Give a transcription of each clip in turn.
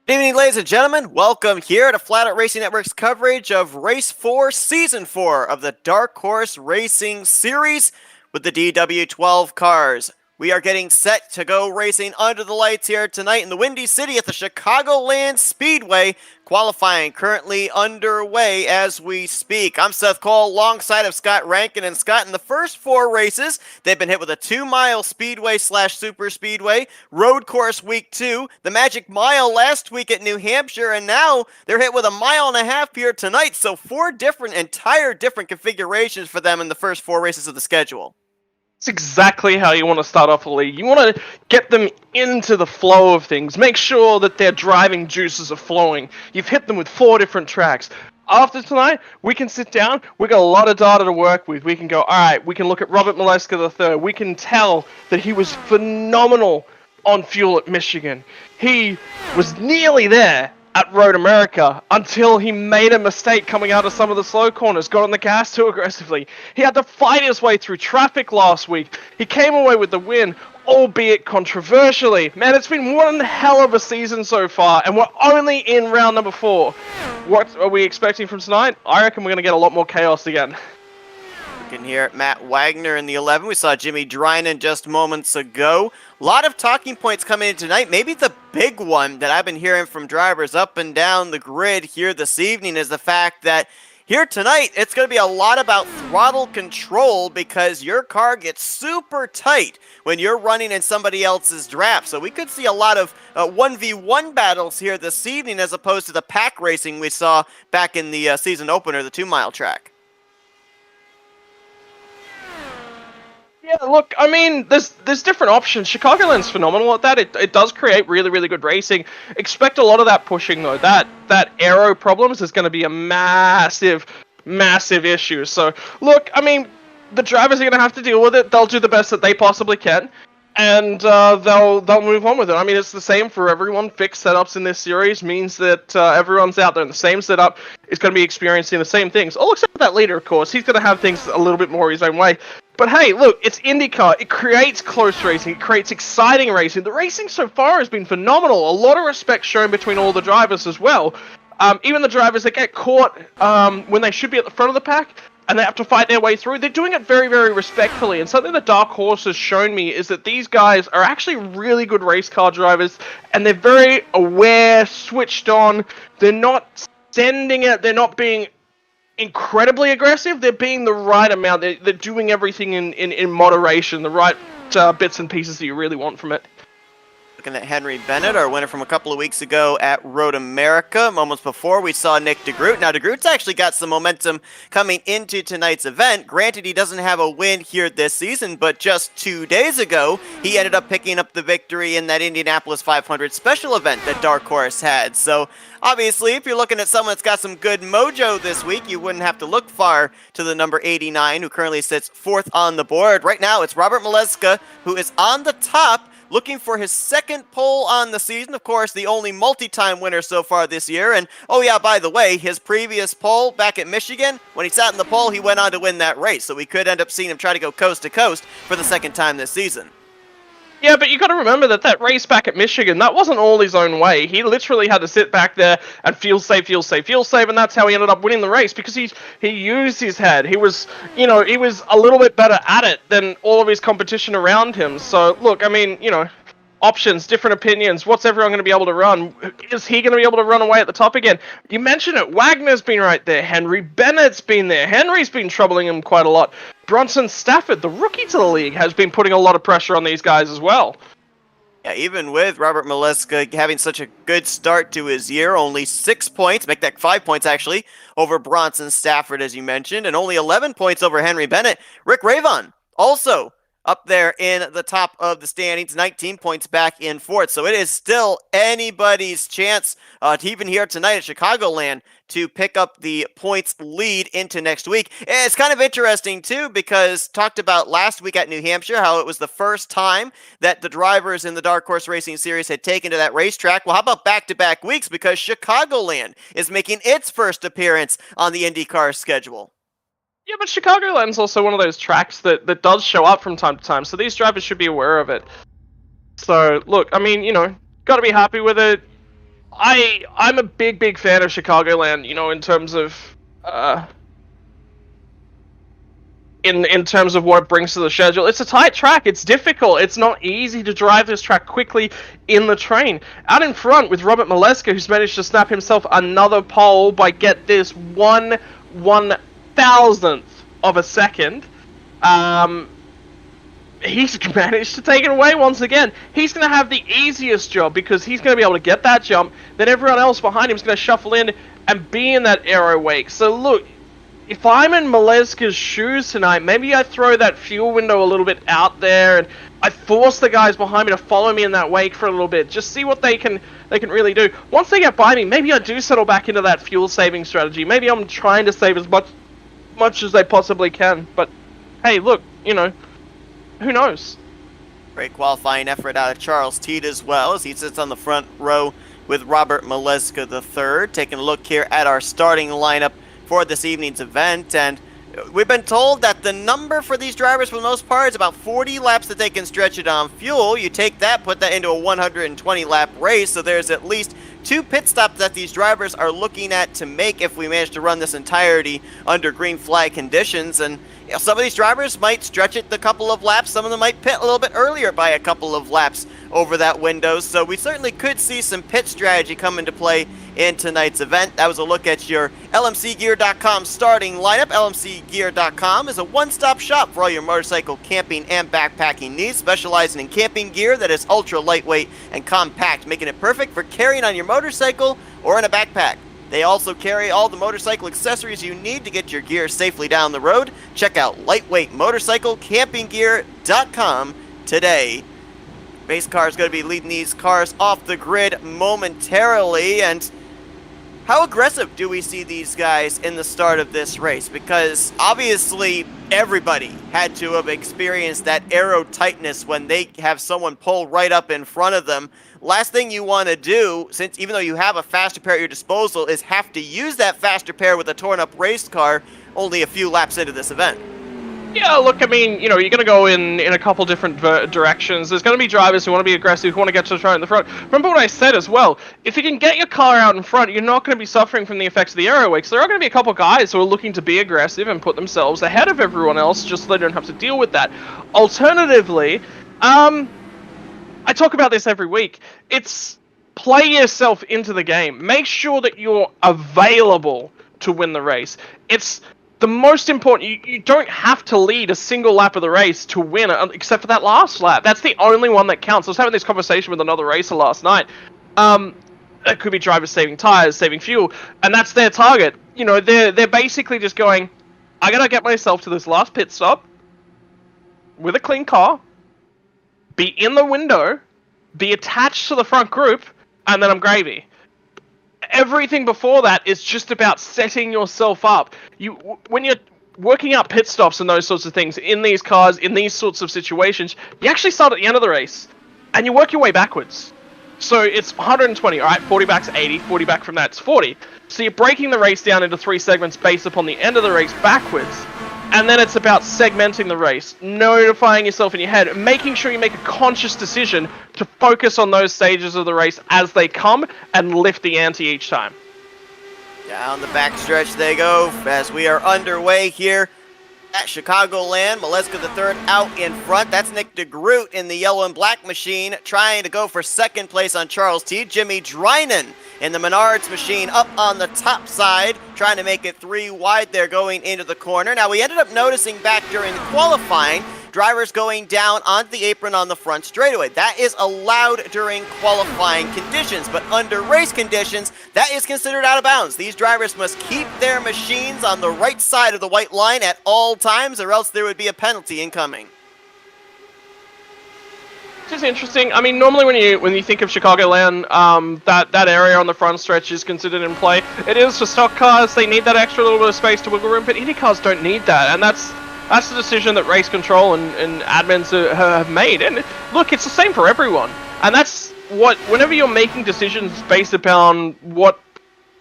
Good evening, ladies and gentlemen. Welcome here to Flatout Racing Network's coverage of Race 4, Season 4 of the Dark Horse Racing Series with the DW12 cars. We are getting set to go racing under the lights here tonight in the Windy City at the Chicagoland Speedway. Qualifying currently underway as we speak. I'm Seth Cole alongside of Scott Rankin. And Scott, in the first four races, they've been hit with a 2-mile speedway / super speedway, road course week 2, the Magic Mile last week at New Hampshire, and now they're hit with a 1.5 miles here tonight. So four entire different configurations for them in the first four races of the schedule. That's exactly how you want to start off a league. You want to get them into the flow of things. Make sure that their driving juices are flowing. You've hit them with 4 different tracks. After tonight, we can sit down. We got a lot of data to work with. We can go, all right, we can look at Robert Mileska III. We can tell that he was phenomenal on fuel at Michigan. He was nearly there at Road America until he made a mistake coming out of some of the slow corners, got on the gas too aggressively. He had to fight his way through traffic last week. He came away with the win, albeit controversially. Man, it's been one hell of a season so far, and we're only in round number 4. What are we expecting from tonight? I reckon we're going to get a lot more chaos again. We can hear Matt Wagner in the 11. We saw Jimmy Drynan just moments ago. A lot of talking points coming in tonight. Maybe the big one that I've been hearing from drivers up and down the grid here this evening is the fact that here tonight, it's going to be a lot about throttle control because your car gets super tight when you're running in somebody else's draft. So we could see a lot of 1v1 battles here this evening as opposed to the pack racing we saw back in the season opener, the 2-mile track. Yeah, look, I mean, there's different options. Chicagoland's phenomenal at that. It does create really, really good racing. Expect a lot of that pushing, though. That aero problems is going to be a massive, massive issue. So, look, I mean, the drivers are going to have to deal with it. They'll do the best that they possibly can, and they'll move on with it. I mean, it's the same for everyone. Fixed setups in this series means that everyone's out there in the same setup is going to be experiencing the same things. All except for that leader, of course. He's going to have things a little bit more his own way. But hey, look, it's IndyCar. It creates close racing. It creates exciting racing. The racing so far has been phenomenal. A lot of respect shown between all the drivers as well. Even the drivers that get caught when they should be at the front of the pack and they have to fight their way through, they're doing it very, very respectfully. And something the Dark Horse has shown me is that these guys are actually really good race car drivers, and they're very aware, switched on. They're not sending it. They're not being incredibly aggressive. They're being the right amount. They're doing everything in moderation, the right bits and pieces that you really want from it. Looking at Henry Bennett, our winner from a couple of weeks ago at Road America. Moments before, we saw Nick DeGroot. Now, DeGroot's actually got some momentum coming into tonight's event. Granted, he doesn't have a win here this season, but just 2 days ago, he ended up picking up the victory in that Indianapolis 500 special event that Dark Horse had. So, obviously, if you're looking at someone that's got some good mojo this week, you wouldn't have to look far to the number 89, who currently sits 4th on the board. Right now, it's Robert Mileska, who is on the top, looking for his second pole on the season. Of course, the only multi-time winner so far this year. And, oh yeah, by the way, his previous pole back at Michigan, when he sat in the pole, he went on to win that race. So we could end up seeing him try to go coast to coast for the second time this season. Yeah, but you got to remember that race back at Michigan, that wasn't all his own way. He literally had to sit back there and feel safe, and that's how he ended up winning the race, because he used his head. He was a little bit better at it than all of his competition around him. So, look, I mean, options, different opinions. What's everyone going to be able to run? Is he going to be able to run away at the top again? You mentioned it. Wagner's been right there. Henry Bennett's been there. Henry's been troubling him quite a lot. Bronson Stafford, the rookie to the league, has been putting a lot of pressure on these guys as well. Yeah, even with Robert Mileska having such a good start to his year, only 6 points, make that 5 points actually, over Bronson Stafford, as you mentioned, and only 11 points over Henry Bennett. Rick Ravon, also up there in the top of the standings, 19 points back in 4th. So it is still anybody's chance to even here tonight at Chicagoland to pick up the points lead into next week. It's kind of interesting, too, because talked about last week at New Hampshire, how it was the first time that the drivers in the Dark Horse Racing Series had taken to that racetrack. Well, how about back-to-back weeks? Because Chicagoland is making its first appearance on the IndyCar schedule. Yeah, but Chicagoland's also one of those tracks that does show up from time to time, so these drivers should be aware of it. So, look, I mean, got to be happy with it. I'm a big fan of Chicagoland, in terms of in terms of what it brings to the schedule. It's a tight track, it's difficult, it's not easy to drive this track quickly in the train. Out in front with Robert Maleska, who's managed to snap himself another pole by, get this, 1/1000th of a second. He's managed to take it away once again. He's going to have the easiest job because he's going to be able to get that jump. Then everyone else behind him is going to shuffle in and be in that aero wake. So look, if I'm in Maleska's shoes tonight, maybe I throw that fuel window a little bit out there and I force the guys behind me to follow me in that wake for a little bit. Just see what they can really do. Once they get by me, maybe I do settle back into that fuel saving strategy. Maybe I'm trying to save as much as they possibly can. But hey, look, who knows? Great qualifying effort out of Charles Teed as well, as he sits on the front row with Robert Maleska III. Taking a look here at our starting lineup for this evening's event, and we've been told that the number for these drivers for the most part is about 40 laps that they can stretch it on fuel. You take that, put that into a 120 lap race, so there's at least 2 pit stops that these drivers are looking at to make if we manage to run this entirety under green flag conditions. And some of these drivers might stretch it a couple of laps, some of them might pit a little bit earlier by a couple of laps over that window, so we certainly could see some pit strategy come into play in tonight's event. That was a look at your LMCgear.com starting lineup. LMCgear.com is a one-stop shop for all your motorcycle camping and backpacking needs, specializing in camping gear that is ultra lightweight and compact, making it perfect for carrying on your motorcycle or in a backpack. They also carry all the motorcycle accessories you need to get your gear safely down the road. Check out lightweightmotorcyclecampinggear.com today. Race car is going to be leading these cars off the grid momentarily. And how aggressive do we see these guys in the start of this race? Because obviously everybody had to have experienced that aero tightness when they have someone pull right up in front of them. Last thing you want to do, since even though you have a faster pair at your disposal, is have to use that faster pair with a torn up race car only a few laps into this event. Yeah, look, I mean, you're going to go in a couple different directions. There's going to be drivers who want to be aggressive, who want to get to the front in the front. Remember what I said as well. If you can get your car out in front, you're not going to be suffering from the effects of the aero wake. So there are going to be a couple guys who are looking to be aggressive and put themselves ahead of everyone else just so they don't have to deal with that. Alternatively, I talk about this every week. It's play yourself into the game. Make sure that you're available to win the race. It's the most important. You don't have to lead a single lap of the race to win, except for that last lap. That's the only one that counts. I was having this conversation with another racer last night. It could be drivers saving tires, saving fuel, and that's their target. They're basically just going, I gotta get myself to this last pit stop with a clean car, be in the window, be attached to the front group, and then I'm gravy. Everything before that is just about setting yourself up. When you're working out pit stops and those sorts of things in these cars, in these sorts of situations, you actually start at the end of the race, and you work your way backwards. So it's 120, alright, 40 back's 80, 40 back from that's 40. So you're breaking the race down into 3 segments based upon the end of the race backwards. And then it's about segmenting the race, notifying yourself in your head, making sure you make a conscious decision to focus on those stages of the race as they come and lift the ante each time. Down the backstretch they go as we are underway here at Chicagoland. Maleska III out in front. That's Nick DeGroot in the yellow and black machine trying to go for second place on Charles Teed. Jimmy Drynan in the Menards machine up on the top side, trying to make it 3 wide there going into the corner. Now, we ended up noticing back during the qualifying, drivers going down onto the apron on the front straightaway. That is allowed during qualifying conditions, but under race conditions, that is considered out of bounds. These drivers must keep their machines on the right side of the white line at all times, or else there would be a penalty incoming. Which is interesting. I mean, normally when you think of Chicagoland, that area on the front stretch is considered in play. It is for stock cars. They need that extra little bit of space to wiggle room, but Indy cars don't need that, and that's the decision that race control and admins have made. And look, it's the same for everyone. And that's whenever you're making decisions based upon what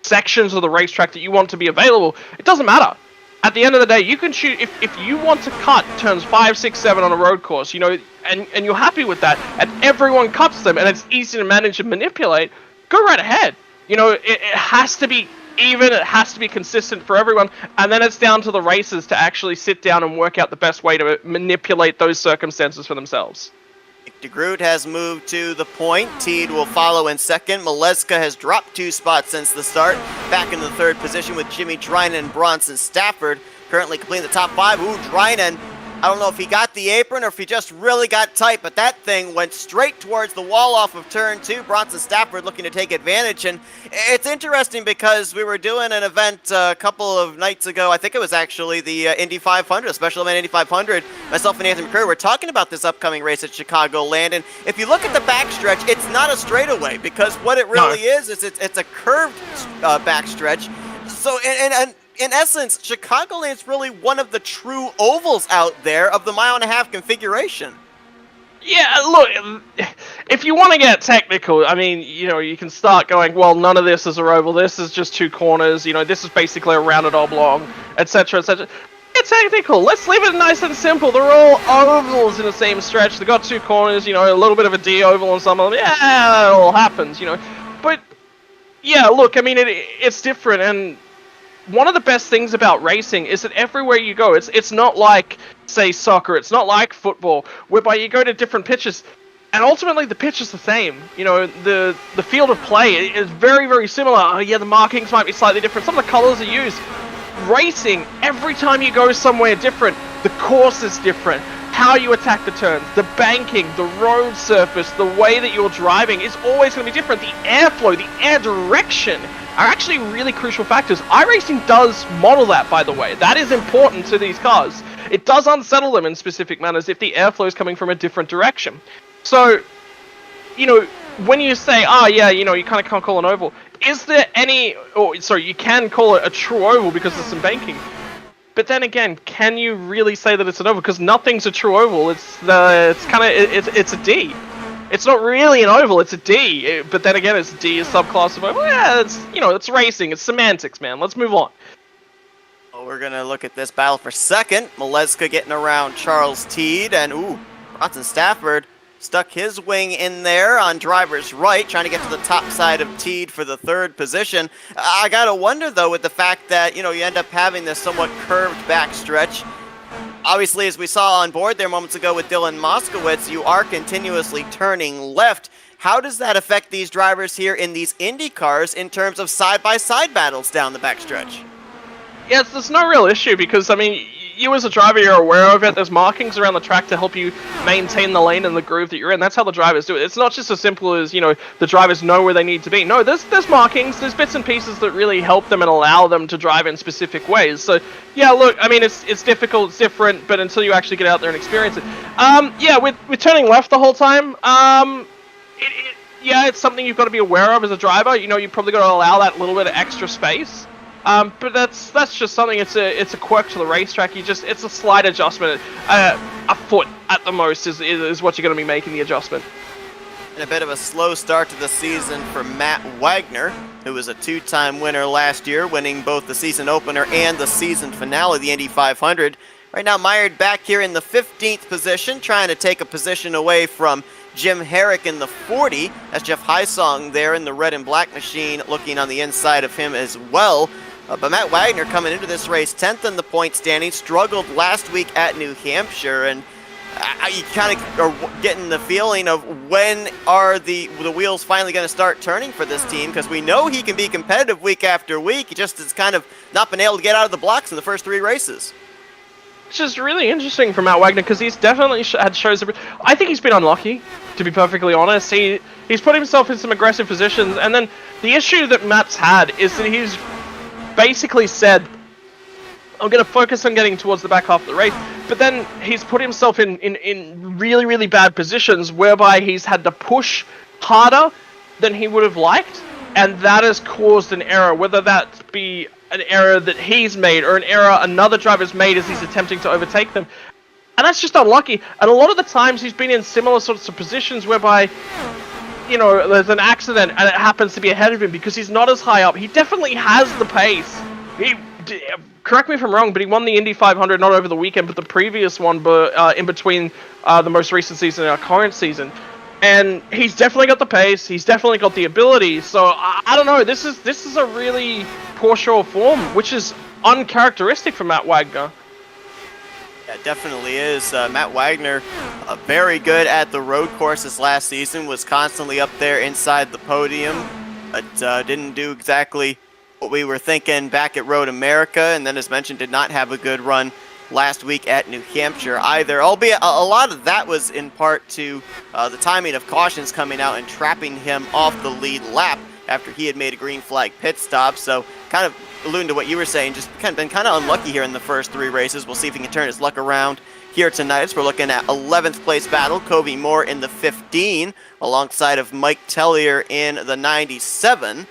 sections of the racetrack that you want to be available, it doesn't matter. At the end of the day, you can choose if you want to cut turns 5, 6, 7 on a road course, and you're happy with that, and everyone cuts them, and it's easy to manage and manipulate. Go right ahead. You know, it has to be even, it has to be consistent for everyone, and then it's down to the racers to actually sit down and work out the best way to manipulate those circumstances for themselves. DeGroot has moved to the point. Teed will follow in second. Maleska has dropped 2 spots since the start. Back into the 3rd position with Jimmy Drinan and Bronson Stafford. Currently completing the top 5. Ooh, Drinan. I don't know if he got the apron or if he just really got tight, but that thing went straight towards the wall off of turn 2. Bronson Stafford looking to take advantage. And it's interesting because we were doing an event a couple of nights ago. I think it was actually the Indy 500, Special Event Indy 500. Myself and Anthony McCurry were talking about this upcoming race at Chicagoland. And if you look at the backstretch, it's not a straightaway because what it really is it's a curved backstretch. So, in essence, Chicagoland is really one of the true ovals out there of the 1.5 mile configuration. Yeah, look, if you want to get technical, I mean, you know, you can start going, well, none of this is a oval, this is just 2 corners, you know, this is basically a rounded oblong, etc., etc. It's technical. Let's leave it nice and simple. They're all ovals in the same stretch. They've got 2 corners, you know, a little bit of a D oval on some of them. Yeah, it all happens, you know. But, yeah, look, I mean, it's different, and one of the best things about racing is that everywhere you go, it's not like, say, soccer, it's not like football, whereby you go to different pitches, and ultimately the pitch is the same. You know, the field of play is very, very similar. Oh, yeah, the markings might be slightly different. Some of the colors are used. Racing, every time you go somewhere different, the course is different. How you attack the turns, the banking, the road surface, the way that you're driving is always going to be different. The airflow, the air direction are actually really crucial factors. iRacing does model that, by the way. That is important to these cars. It does unsettle them in specific manners if the airflow is coming from a different direction. So, you know, when you say, yeah, you know, you kind of can't call an oval, is there any, you can call it a true oval because there's some banking. But then again, can you really say that it's an oval? Because nothing's a true oval. It's a D. It's not really an oval. It's a D. But then again, it's a D, a subclass of oval. Yeah, it's racing. It's semantics, man. Let's move on. Well, we're gonna look at this battle for second. Maleska getting around Charles Teed, and Bronson Stafford stuck his wing in there on driver's right, trying to get to the top side of Teed for the 3rd position. I gotta wonder, though, with the fact that, you know, you end up having this somewhat curved backstretch. Obviously, as we saw on board there moments ago with Dylan Moskowitz, you are continuously turning left. How does that affect these drivers here in these Indy cars in terms of side-by-side battles down the backstretch? Yeah, it's no real issue because, I mean, you as a driver, you're aware of it. There's markings around the track to help you maintain the lane and the groove that you're in. That's how the drivers do it. It's not just as simple as, you know, the drivers know where they need to be. No, there's markings, there's bits and pieces that really help them and allow them to drive in specific ways. So, yeah, look, I mean, it's difficult, it's different, but until you actually get out there and experience it. Yeah, we're turning left the whole time. Yeah, it's something you've got to be aware of as a driver. You know, you've probably got to allow that little bit of extra space. But that's just something. It's a quirk to the racetrack. It's a slight adjustment. A foot at the most is what you're going to be making the adjustment. And a bit of a slow start to the season for Matt Wagner, who was a 2-time winner last year, winning both the season opener and the season finale of the Indy 500. Right now, mired back here in the 15th position, trying to take a position away from Jim Herrick in the 40. That's Jeff Hysong there in the red and black machine, looking on the inside of him as well. But Matt Wagner coming into this race 10th in the point standing, struggled last week at New Hampshire, and you kind of are getting the feeling of when are the wheels finally going to start turning for this team, because we know he can be competitive week after week. He just has kind of not been able to get out of the blocks in the first 3 races. Which is really interesting for Matt Wagner, because he's definitely had shows. I think he's been unlucky, to be perfectly honest. He's put himself in some aggressive positions, and then the issue that Matt's had is that he's basically said, I'm going to focus on getting towards the back half of the race, but then he's put himself in really, really bad positions whereby he's had to push harder than he would have liked, and that has caused an error, whether that be an error that he's made or an error another driver's made as he's attempting to overtake them. And that's just unlucky. And a lot of the times he's been in similar sorts of positions whereby, you know, there's an accident and it happens to be ahead of him because he's not as high up. He definitely has the pace. Correct me if I'm wrong, but he won the Indy 500 not over the weekend, but the previous one, but in between the most recent season and our current season. And he's definitely got the pace. He's definitely got the ability. So I don't know. This is a really poor show of form, which is uncharacteristic for Matt Wagner. Yeah, definitely is. Matt Wagner, very good at the road courses last season, was constantly up there inside the podium, but didn't do exactly what we were thinking back at Road America, and then as mentioned, did not have a good run last week at New Hampshire either, albeit a lot of that was in part to the timing of cautions coming out and trapping him off the lead lap after he had made a green flag pit stop. So kind of alluding to what you were saying, just been kind of unlucky here in the first 3 races. We'll see if he can turn his luck around here tonight. So we're looking at 11th place battle, Kobe Moore in the 15 alongside of Mike Tellier in the 97.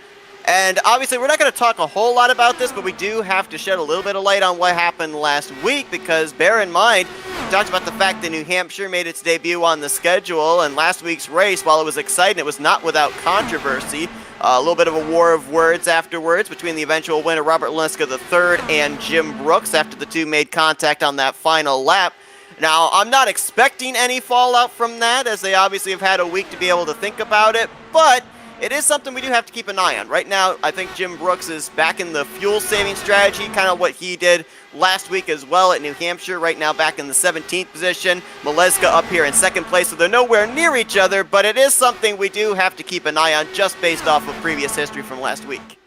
And obviously, we're not going to talk a whole lot about this, but we do have to shed a little bit of light on what happened last week, because bear in mind, we talked about the fact that New Hampshire made its debut on the schedule, and last week's race, while it was exciting, it was not without controversy. A little bit of a war of words afterwards between the eventual winner, Robert Maleska III, and Jim Brooks after the two made contact on that final lap. Now, I'm not expecting any fallout from that, as they obviously have had a week to be able to think about it, but it is something we do have to keep an eye on. Right now, I think Jim Brooks is back in the fuel-saving strategy, kind of what he did last week as well at New Hampshire. Right now, back in the 17th position. Maleska up here in second place, so they're nowhere near each other, but it is something we do have to keep an eye on just based off of previous history from last week.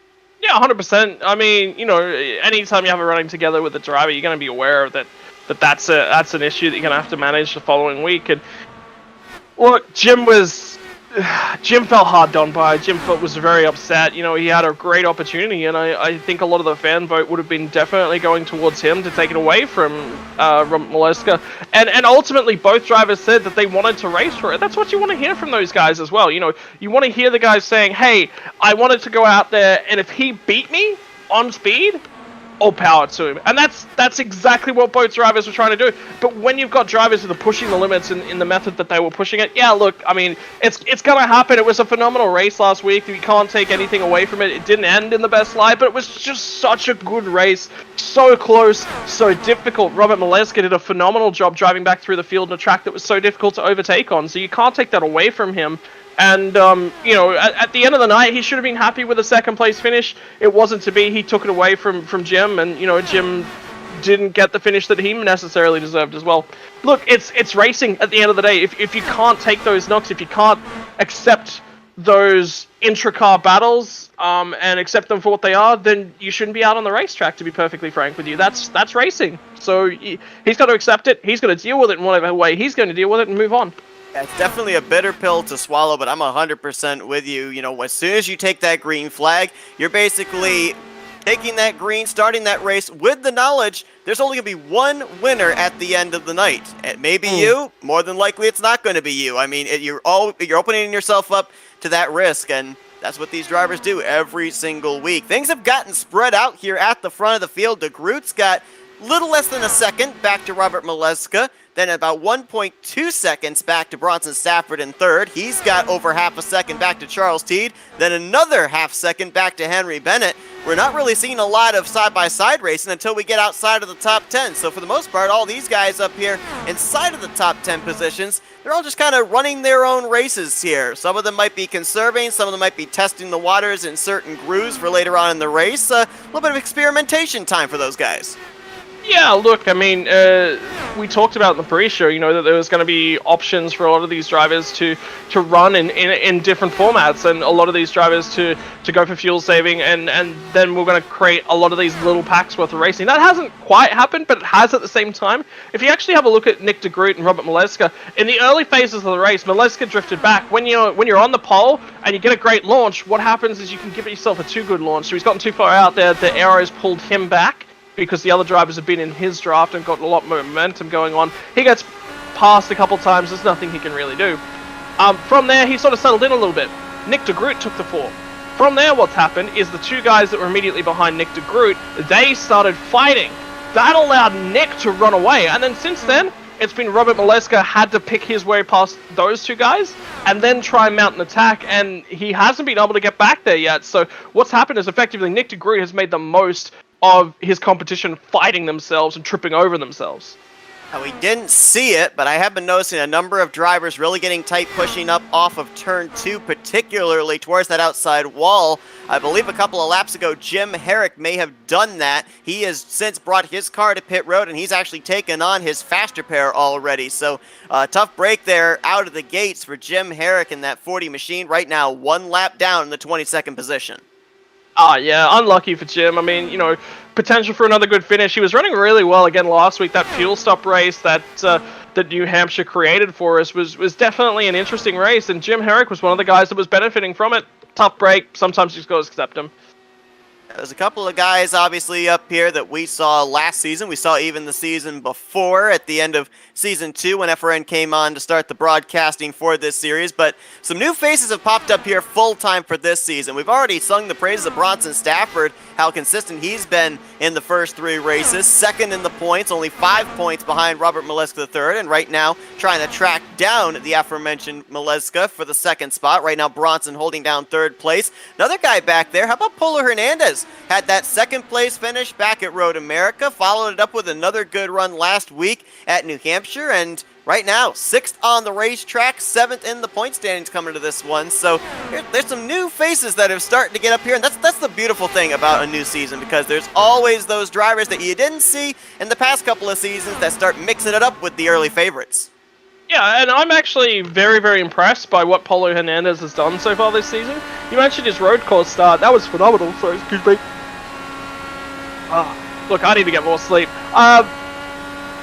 Yeah, 100%. I mean, you know, anytime you have a running together with a driver, you're going to be aware that that's an issue that you're going to have to manage the following week. And look, Jim felt hard done by. Jim was very upset. You know, he had a great opportunity, and I think a lot of the fan vote would have been definitely going towards him to take it away from Robert Maleska. And ultimately, both drivers said that they wanted to race for it. That's what you want to hear from those guys as well. You know, you want to hear the guys saying, hey, I wanted to go out there, and if he beat me on speed, all power to him. And that's exactly what both drivers were trying to do. But when you've got drivers that are pushing the limits in the method that they were pushing it, yeah, look, I mean, it's going to happen. It was a phenomenal race last week. You can't take anything away from it. It didn't end in the best light, but it was just such a good race. So close, so difficult. Robert Maleska did a phenomenal job driving back through the field in a track that was so difficult to overtake on. So you can't take that away from him. And, you know, at the end of the night, he should have been happy with a second place finish. It wasn't to be. He took it away from Jim, and, you know, Jim didn't get the finish that he necessarily deserved as well. Look, it's racing at the end of the day. If you can't take those knocks, if you can't accept those intra-car battles and accept them for what they are, then you shouldn't be out on the racetrack, to be perfectly frank with you. That's racing. So he's got to accept it. He's got to deal with it in whatever way he's going to deal with it and move on. Yeah, it's definitely a bitter pill to swallow, but I'm 100% with you. You know, as soon as you take that green flag, you're basically taking that green, starting that race with the knowledge there's only going to be one winner at the end of the night. It may be you. More than likely, it's not going to be you. I mean, you're opening yourself up to that risk, and that's what these drivers do every single week. Things have gotten spread out here at the front of the field. DeGroot's got little less than a second back to Robert Maleska. Then about 1.2 seconds back to Bronson Stafford in third. He's got over half a second back to Charles Teed. Then another half second back to Henry Bennett. We're not really seeing a lot of side-by-side racing until we get outside of the top 10. So for the most part, all these guys up here inside of the top 10 positions, they're all just kind of running their own races here. Some of them might be conserving. Some of them might be testing the waters in certain grooves for later on in the race. A little bit of experimentation time for those guys. Yeah, look, I mean, we talked about in the pre-show, you know, that there was going to be options for a lot of these drivers to run in different formats, and a lot of these drivers to go for fuel saving, and then we're going to create a lot of these little packs worth of racing. That hasn't quite happened, but it has at the same time. If you actually have a look at Nick de Groot and Robert Maleska, in the early phases of the race, Maleska drifted back. When you're on the pole and you get a great launch, what happens is you can give yourself a too good launch. So he's gotten too far out there, the arrows pulled him back, because the other drivers have been in his draft and got a lot more momentum going on. He gets passed a couple times. There's nothing he can really do. From there, he sort of settled in a little bit. Nick de Groot took the fall. From there, what's happened is the two guys that were immediately behind Nick de Groot, they started fighting. That allowed Nick to run away. And then since then, it's been Robert Maleska had to pick his way past those two guys and then try and mount an attack, and he hasn't been able to get back there yet. So what's happened is effectively Nick de Groot has made the most of his competition fighting themselves and tripping over themselves. We didn't see it, but I have been noticing a number of drivers really getting tight, pushing up off of turn 2, particularly towards that outside wall. I believe a couple of laps ago, Jim Herrick may have done that. He has since brought his car to pit road, and he's actually taken on his faster pair already. So tough break there out of the gates for Jim Herrick in that 40 machine. Right now, 1 lap down in the 22nd position. Yeah, unlucky for Jim. I mean, potential for another good finish. He was running really well again last week. That fuel stop race that New Hampshire created for us was definitely an interesting race, and Jim Herrick was one of the guys that was benefiting from it. Tough break. Sometimes you just got to accept him. There's a couple of guys, obviously, up here that we saw last season. We saw even the season before at the end of Season 2 when FRN came on to start the broadcasting for this series. But some new faces have popped up here full-time for this season. We've already sung the praises of Bronson Stafford, how consistent he's been in the first 3 races. Second in the points, only 5 points behind Robert Maleska III. And right now, trying to track down the aforementioned Maleska for the 2nd spot. Right now, Bronson holding down 3rd place. Another guy back there, how about Polo Hernandez? Had that 2nd place finish back at Road America, followed it up with another good run last week at New Hampshire, and right now 6th on the racetrack, 7th in the point standings coming to this one. So there's some new faces that are starting to get up here, and that's the beautiful thing about a new season, because there's always those drivers that you didn't see in the past couple of seasons that start mixing it up with the early favorites. Yeah, and I'm actually very, very impressed by what Polo Hernandez has done so far this season. You mentioned his road course start. That was phenomenal. Sorry, excuse me. Look, I need to get more sleep.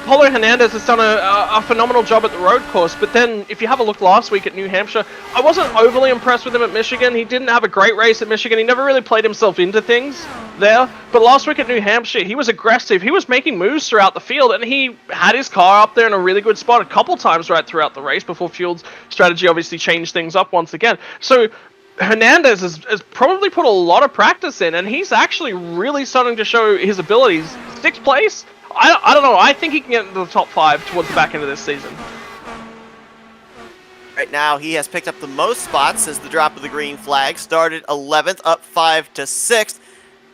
Polo Hernandez has done a phenomenal job at the road course, but then if you have a look last week at New Hampshire, I wasn't overly impressed with him at Michigan. He didn't have a great race at Michigan. He never really played himself into things there. But last week at New Hampshire, he was aggressive. He was making moves throughout the field, and he had his car up there in a really good spot a couple times right throughout the race before Field's strategy obviously changed things up once again. So Hernandez has probably put a lot of practice in, and he's actually really starting to show his abilities. 6th place? I don't know. I think he can get into the top 5 towards the back end of this season. Right now, he has picked up the most spots since the drop of the green flag. Started 11th, up 5 to 6th.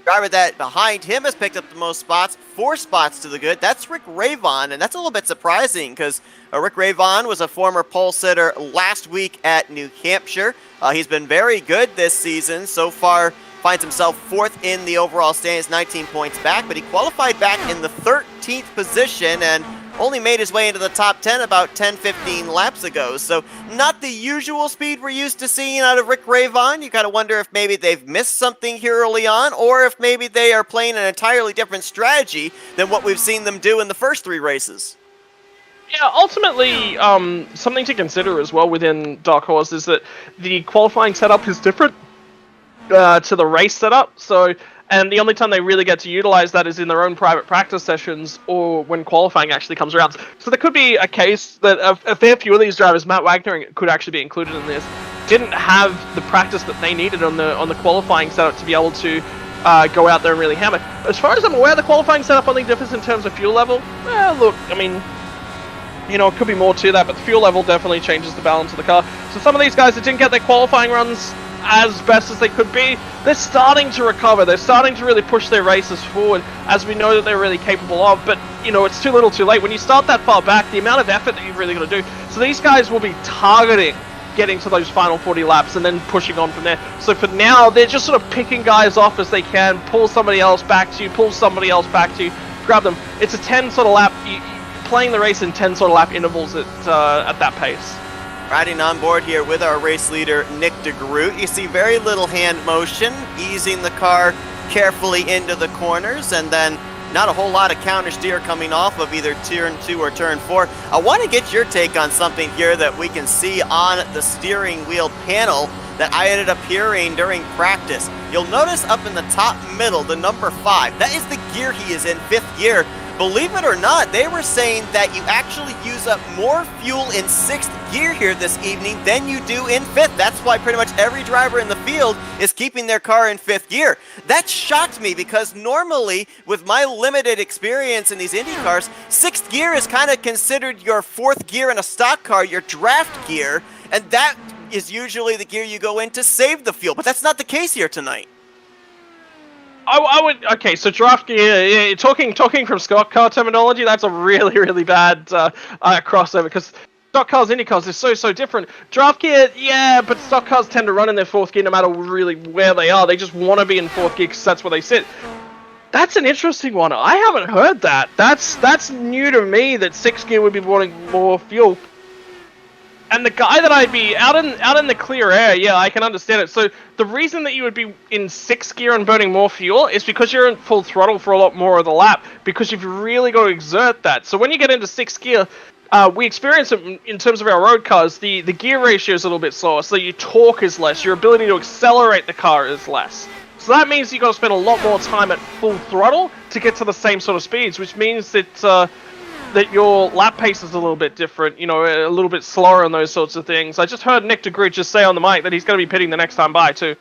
Driver that behind him has picked up the most spots, 4 spots to the good. That's Rick Ravon, and that's a little bit surprising because Rick Ravon was a former pole sitter last week at New Hampshire. He's been very good this season so far. Finds himself 4th in the overall standings, 19 points back, but he qualified back in the 13th position and only made his way into the top 10 about 10-15 laps ago. So not the usual speed we're used to seeing out of Rick Ravon. You gotta wonder if maybe they've missed something here early on, or if maybe they are playing an entirely different strategy than what we've seen them do in the first 3 races. Yeah, ultimately, something to consider as well within Dark Horse is that the qualifying setup is different to the race setup. So, and the only time they really get to utilize that is in their own private practice sessions or when qualifying actually comes around. So there could be a case that a fair few of these drivers, Matt Wagner could actually be included in this, didn't have the practice that they needed on the qualifying setup to be able to go out there and really hammer. As far as I'm aware, the qualifying setup only differs in terms of fuel level. Look, I mean, it could be more to that, but the fuel level definitely changes the balance of the car. So some of these guys that didn't get their qualifying runs as best as they could be, they're starting to recover. They're starting to really push their races forward, as we know that they're really capable of. But, it's too little too late. When you start that far back, the amount of effort that you've really got to do. So these guys will be targeting getting to those final 40 laps and then pushing on from there. So for now, they're just sort of picking guys off as they can, pull somebody else back to you, pull somebody else back to you, grab them. It's a 10 sort of lap, playing the race in 10 sort of lap intervals at that pace. Riding on board here with our race leader, Nick DeGroot. You see very little hand motion, easing the car carefully into the corners, and then not a whole lot of counter steer coming off of either turn 2 or turn 4. I want to get your take on something here that we can see on the steering wheel panel that I ended up hearing during practice. You'll notice up in the top middle, the number 5. That is the gear he is in, 5th gear. Believe it or not, they were saying that you actually use up more fuel in 6th gear here this evening than you do in 5th. That's why pretty much every driver in the field is keeping their car in 5th gear. That shocked me because normally, with my limited experience in these Indy cars, 6th gear is kind of considered your 4th gear in a stock car, your draft gear, and that is usually the gear you go in to save the fuel. But that's not the case here tonight. I would. Okay, so draft gear. Yeah, talking from stock car terminology, that's a really, really bad crossover because stock cars, Indy cars, are so different. Draft gear, yeah, but stock cars tend to run in their fourth gear no matter really where they are. They just want to be in fourth gear because that's where they sit. That's an interesting one. I haven't heard that. That's new to me. That sixth gear would be wanting more fuel. And the guy that I'd be out in the clear air, yeah, I can understand it. So the reason that you would be in sixth gear and burning more fuel is because you're in full throttle for a lot more of the lap, because you've really got to exert that. So when you get into sixth gear, we experience it in terms of our road cars. The gear ratio is a little bit slower, so your torque is less. Your ability to accelerate the car is less. So that means you've got to spend a lot more time at full throttle to get to the same sort of speeds, which means that that your lap pace is a little bit different, you know, a little bit slower and those sorts of things. I just heard Nick DeGroot just say on the mic that he's going to be pitting the next time by, too.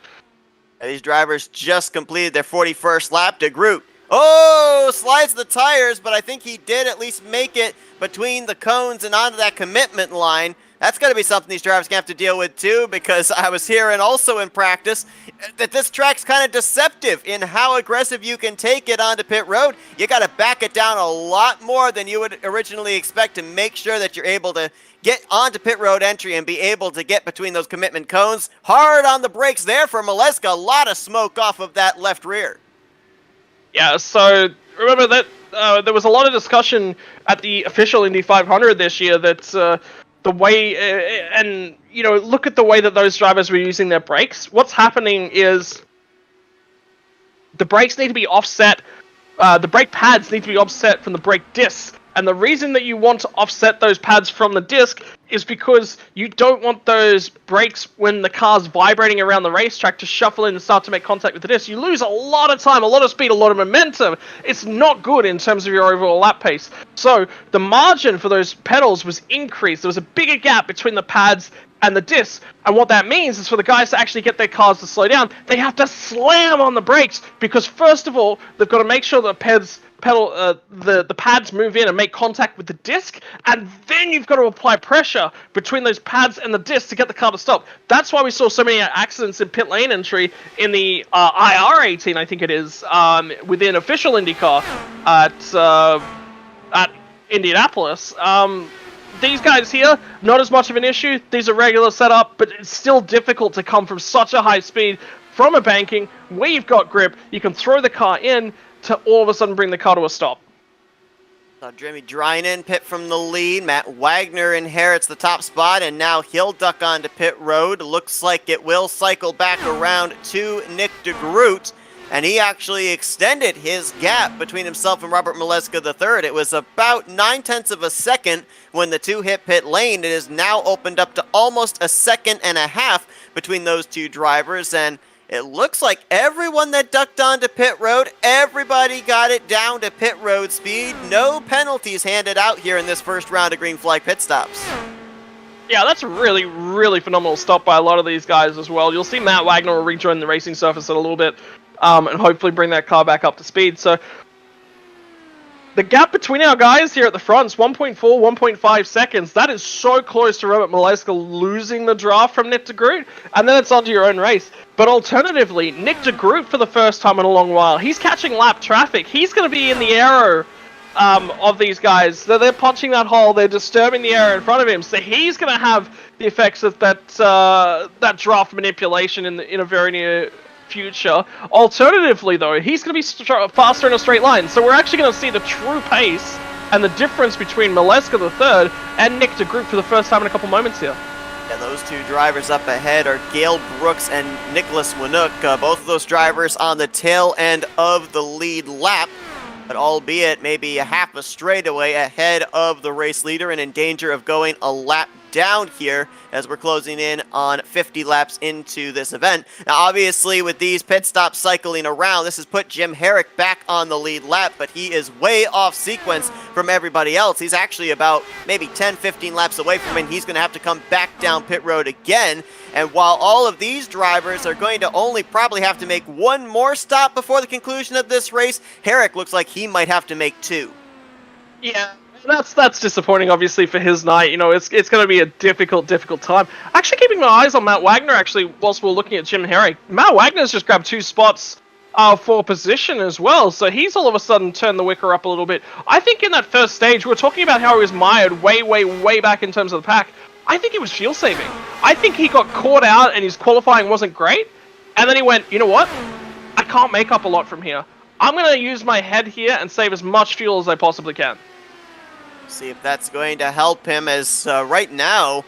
These drivers just completed their 41st lap. DeGroot, oh, slides the tires, but I think he did at least make it between the cones and onto that commitment line. That's going to be something these drivers going to have to deal with, too, because I was hearing also in practice that this track's kind of deceptive in how aggressive you can take it onto pit road. You got to back it down a lot more than you would originally expect to make sure that you're able to get onto pit road entry and be able to get between those commitment cones. Hard on the brakes there for Maleska. A lot of smoke off of that left rear. Yeah, so remember that there was a lot of discussion at the official Indy 500 this year that the way, and, you know, look at the way that those drivers were using their brakes. What's happening is the brakes need to be offset, the brake pads need to be offset from the brake discs. And the reason that you want to offset those pads from the disc is because you don't want those brakes, when the car's vibrating around the racetrack, to shuffle in and start to make contact with the disc. You lose a lot of time, a lot of speed, a lot of momentum. It's not good in terms of your overall lap pace. So the margin for those pedals was increased. There was a bigger gap between the pads and the discs. And what that means is for the guys to actually get their cars to slow down, they have to slam on the brakes, because first of all, they've got to make sure the the pads move in and make contact with the disc, and then you've got to apply pressure between those pads and the disc to get the car to stop. That's why we saw so many accidents in pit lane entry in the IR18, I think it is, within official IndyCar at Indianapolis. These guys here, not as much of an issue. These are regular setup, but it's still difficult to come from such a high speed from a banking where you've got grip. You can throw the car in to all of a sudden bring the car to a stop. Jeremy Drinan pit from the lead. Matt Wagner inherits the top spot, and now he'll duck onto pit road. Looks like it will cycle back around to Nick DeGroot, and he actually extended his gap between himself and Robert Maleska III. It was about 9/10 of a second when the two hit pit lane. It is now opened up to almost a second and a half between those two drivers, and it looks like everyone that ducked onto pit road, everybody got it down to pit road speed. No penalties handed out here in this first round of green flag pit stops. Yeah, that's a really, really phenomenal stop by a lot of these guys as well. You'll see Matt Wagner will rejoin the racing surface in a little bit, and hopefully bring that car back up to speed. So the gap between our guys here at the front is 1.4, 1.5 seconds. That is so close to Robert Maleska losing the draft from Nick DeGroot, and then it's onto your own race. But alternatively, Nick DeGroot, for the first time in a long while, he's catching lap traffic. He's going to be in the arrow of these guys. They're punching that hole. They're disturbing the area in front of him. So he's going to have the effects of that draft manipulation in a very near future. Alternatively, though, he's going to be faster in a straight line. So we're actually going to see the true pace and the difference between Maleska III and Nick DeGroot for the first time in a couple moments here. Yeah, those two drivers up ahead are Gale Brooks and Nicholas Winook. Both of those drivers on the tail end of the lead lap, but albeit maybe a half a straightaway ahead of the race leader and in danger of going a lap down here as we're closing in on 50 laps into this event. Now, obviously, with these pit stops cycling around, this has put Jim Herrick back on the lead lap, but he is way off sequence from everybody else. He's actually about maybe 10, 15 laps away from him. He's going to have to come back down pit road again. And while all of these drivers are going to only probably have to make one more stop before the conclusion of this race, Herrick looks like he might have to make two. Yeah. That's disappointing, obviously, for his night. You know, it's going to be a difficult time. Actually, keeping my eyes on Matt Wagner, actually, whilst we're looking at Jim Herrick. Matt Wagner's just grabbed 2 spots for position as well. So he's all of a sudden turned the wicker up a little bit. I think in that first stage, we were talking about how he was mired way back in terms of the pack. I think it was fuel saving. I think he got caught out and his qualifying wasn't great. And then he went, you know what? I can't make up a lot from here. I'm going to use my head here and save as much fuel as I possibly can. See if that's going to help him, as right now,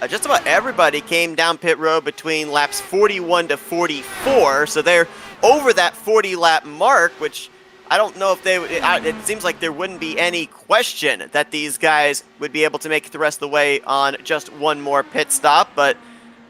just about everybody came down pit road between laps 41 to 44, so they're over that 40-lap mark, which I don't know if they would... It seems like there wouldn't be any question that these guys would be able to make it the rest of the way on just one more pit stop, but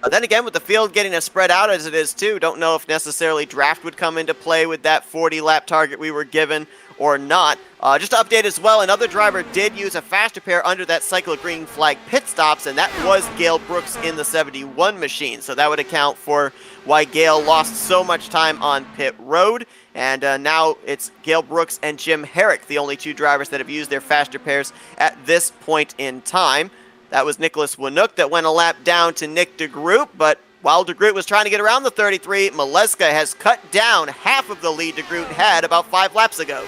then again, with the field getting as spread out as it is too, don't know if necessarily draft would come into play with that 40-lap target we were given or not. Just to update as well, another driver did use a faster pair under that cycle green flag pit stops, and that was Gale Brooks in the 71 machine. So that would account for why Gale lost so much time on pit road. And now it's Gale Brooks and Jim Herrick, the only two drivers that have used their faster pairs at this point in time. That was Nicholas Winook that went a lap down to Nick DeGroot, but while DeGroot was trying to get around the 33, Maleska has cut down half of the lead DeGroot had about 5 laps ago.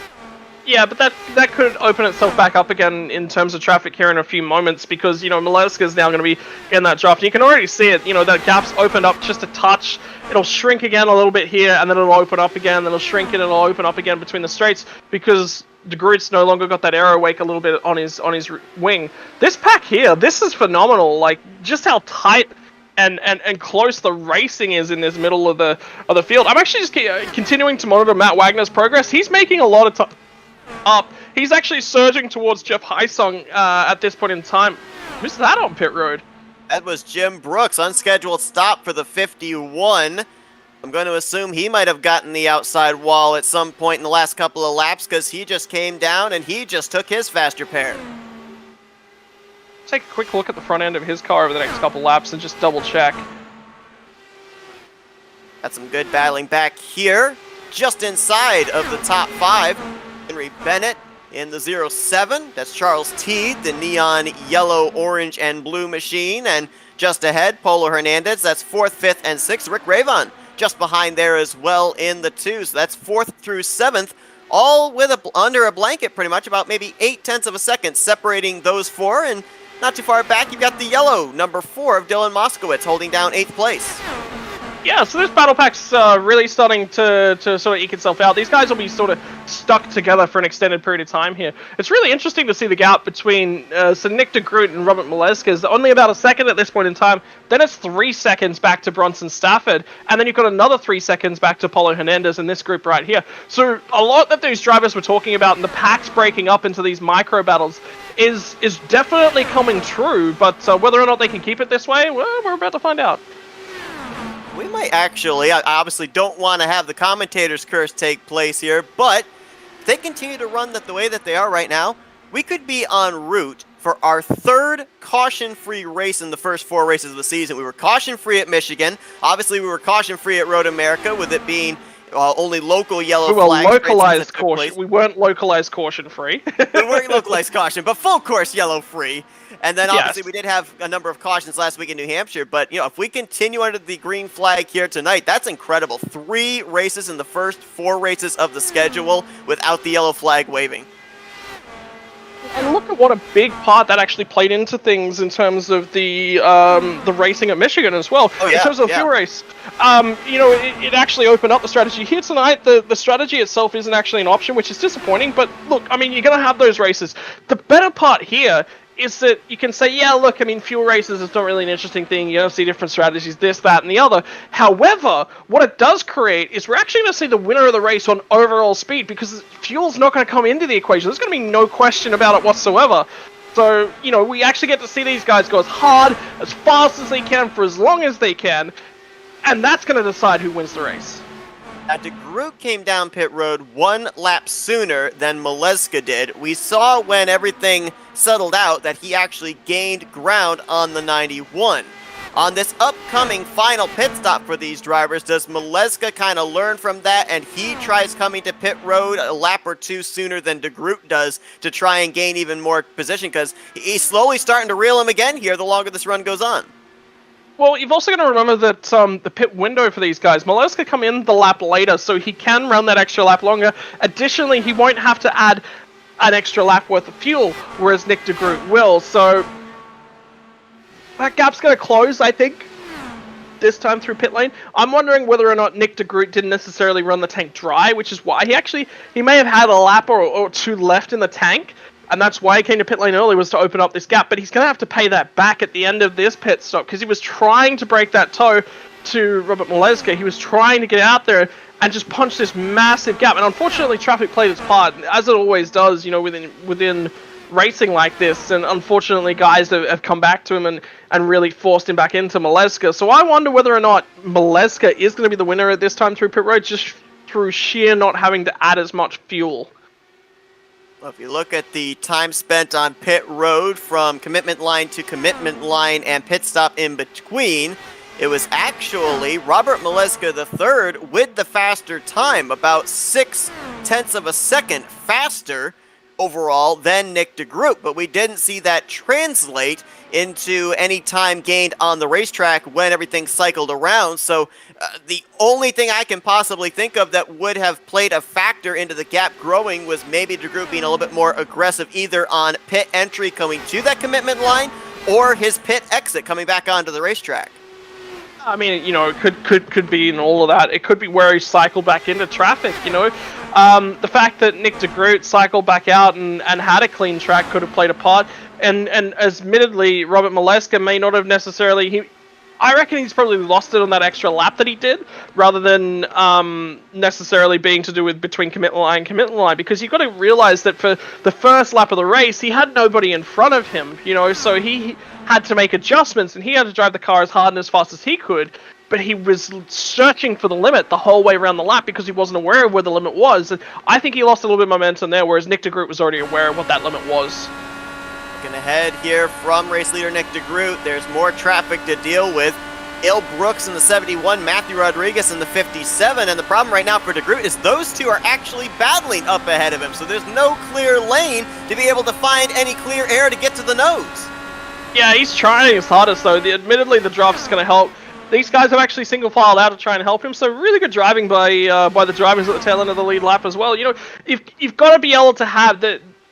Yeah, but that could open itself back up again in terms of traffic here in a few moments, because, you know, Maleska is now going to be in that draft. You can already see it, you know, that gap's opened up just a touch. It'll shrink again a little bit here, and then it'll open up again, then it'll shrink and it'll open up again between the straights, because DeGroot's no longer got that aero wake a little bit on his wing. This pack here, this is phenomenal. Like, just how tight and close the racing is in this middle of the field. I'm actually just continuing to monitor Matt Wagner's progress. He's making a lot of time up. He's actually surging towards Jeff Heisung at this point in time. Who's that on pit road? That was Jim Brooks, unscheduled stop for the 51. I'm going to assume he might have gotten the outside wall at some point in the last couple of laps, because he just came down and he just took his faster pair. Take a quick look at the front end of his car over the next couple laps and just double check. Got some good battling back here, just inside of the top 5. Henry Bennett in the 07. That's Charles Teed, the neon yellow, orange, and blue machine. And just ahead, Polo Hernandez. That's 4th, 5th, and 6th. Rick Ravon just behind there as well in the 2. So that's 4th through 7th, all with under a blanket pretty much, about maybe 0.8 of a second separating those 4. And not too far back, you've got the yellow number 4 of Dylan Moskowitz holding down 8th place. Yeah, so this battle pack's really starting to sort of eke itself out. These guys will be sort of stuck together for an extended period of time here. It's really interesting to see the gap between so Nick DeGroot and Robert Maleska is only about a second at this point in time. Then it's 3 seconds back to Bronson Stafford, and then you've got another 3 seconds back to Paulo Hernandez in this group right here. So a lot that these drivers were talking about and the packs breaking up into these micro battles is definitely coming true, but whether or not they can keep it this way, well, we're about to find out. We might actually, I obviously don't want to have the commentator's curse take place here, but if they continue to run the way that they are right now, we could be en route for our 3rd caution-free race in the first 4 races of the season. We were caution-free at Michigan. Obviously, we were caution-free at Road America, with it being only local yellow flags. We were localized caution. We weren't localized caution-free. We weren't localized caution, but full course yellow-free. And then obviously we did have a number of cautions last week in New Hampshire, but you know, if we continue under the green flag here tonight, that's incredible. 3 races in the first 4 races of the schedule without the yellow flag waving. And look at what a big part that actually played into things in terms of the racing at Michigan as well. Oh, yeah, in terms of the fuel race, you know, it actually opened up the strategy here tonight. The strategy itself isn't actually an option, which is disappointing. But look, I mean, you're going to have those races. The better part here is that you can say, yeah, look, I mean, fuel races is not really an interesting thing. You don't see different strategies, this, that, and the other. However, what it does create is we're actually going to see the winner of the race on overall speed, because fuel's not going to come into the equation. There's going to be no question about it whatsoever. So, you know, we actually get to see these guys go as hard, as fast as they can, for as long as they can, and that's going to decide who wins the race. Now, DeGroot came down pit road 1 lap sooner than Maleska did. We saw when everything settled out that he actually gained ground on the 91. On this upcoming final pit stop for these drivers, does Maleska kind of learn from that and he tries coming to pit road a lap or 2 sooner than DeGroot does to try and gain even more position? Because he's slowly starting to reel him again here the longer this run goes on. Well, you've also got to remember that the pit window for these guys, Maleska come in the lap later, so he can run that extra lap longer. Additionally, he won't have to add an extra lap worth of fuel, whereas Nick de Groot will. So that gap's going to close, I think, this time through pit lane. I'm wondering whether or not Nick de Groot didn't necessarily run the tank dry, which is why he may have had a lap or two left in the tank. And that's why he came to pit lane early, was to open up this gap. But he's going to have to pay that back at the end of this pit stop, because he was trying to break that toe to Robert Maleska. He was trying to get out there and just punch this massive gap. And unfortunately, traffic played its part, as it always does, you know, within racing like this. And unfortunately, guys have come back to him and really forced him back into Maleska. So I wonder whether or not Maleska is going to be the winner at this time through pit road, just through sheer not having to add as much fuel. Well, if you look at the time spent on pit road from commitment line to commitment line and pit stop in between, it was actually Robert Maleska III with the faster time, about 0.6 of a second faster overall than Nick de Groot, but we didn't see that translate into any time gained on the racetrack when everything cycled around. So the only thing I can possibly think of that would have played a factor into the gap growing was maybe de Groot being a little bit more aggressive either on pit entry coming to that commitment line or his pit exit coming back onto the racetrack. I mean, you know, it could be in all of that. It could be where he cycled back into traffic, you know. The fact that Nick de Groot cycled back out and had a clean track could have played a part. And admittedly, Robert Maleska may not have necessarily... I reckon he's probably lost it on that extra lap that he did, rather than necessarily being to do with between commitment line and commitment line, because you've got to realize that for the first lap of the race, he had nobody in front of him, you know, so he had to make adjustments, and he had to drive the car as hard and as fast as he could, but he was searching for the limit the whole way around the lap because he wasn't aware of where the limit was, and I think he lost a little bit of momentum there, whereas Nick de Groot was already aware of what that limit was. Looking ahead here from race leader Nick de Groot, there's more traffic to deal with. Il Brooks in the 71, Matthew Rodriguez in the 57, and the problem right now for de Groot is those two are actually battling up ahead of him, so there's no clear lane to be able to find any clear air to get to the nose. Yeah, he's trying his hardest though. Admittedly, the draft is going to help. These guys have actually single-filed out to try and help him, so really good driving by the drivers at the tail end of the lead lap as well. You know, you've got to be able to have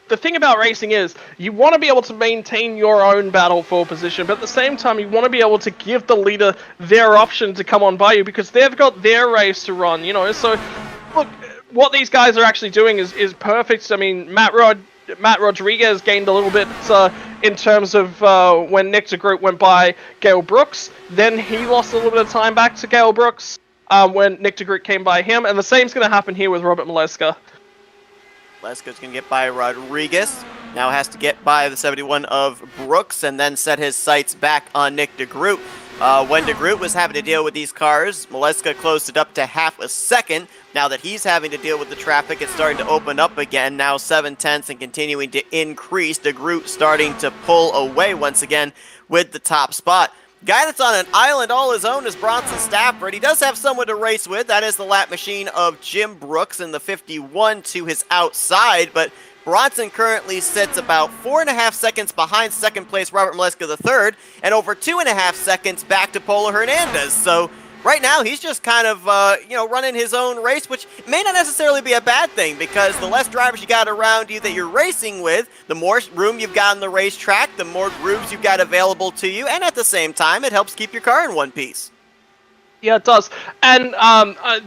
the thing about racing is you want to be able to maintain your own battle for position, but at the same time you want to be able to give the leader their option to come on by you because they've got their race to run, you know. So look, what these guys are actually doing is perfect. I mean, Matt Rodriguez gained a little bit in terms of when Nick de Groot went by Gale Brooks. Then he lost a little bit of time back to Gale Brooks when Nick de Groot came by him, and the same's going to happen here with Robert Maleska. Maleska's going to get by Rodriguez. Now has to get by the 71 of Brooks and then set his sights back on Nick de Groot. When de Groot was having to deal with these cars, Maleska closed it up to half a second. Now that he's having to deal with the traffic, it's starting to open up again. Now 7/10 and continuing to increase. De Groot starting to pull away once again with the top spot. Guy that's on an island all his own is Bronson Stafford. He does have someone to race with. That is the lap machine of Jim Brooks in the 51 to his outside, but Bronson currently sits about 4.5 seconds behind second place Robert Maleska III and over 2.5 seconds back to Polo Hernandez. So right now he's just kind of running his own race, which may not necessarily be a bad thing because the less drivers you got around you that you're racing with, the more room you've got on the racetrack, the more grooves you've got available to you, and at the same time it helps keep your car in one piece. Yeah, it does. And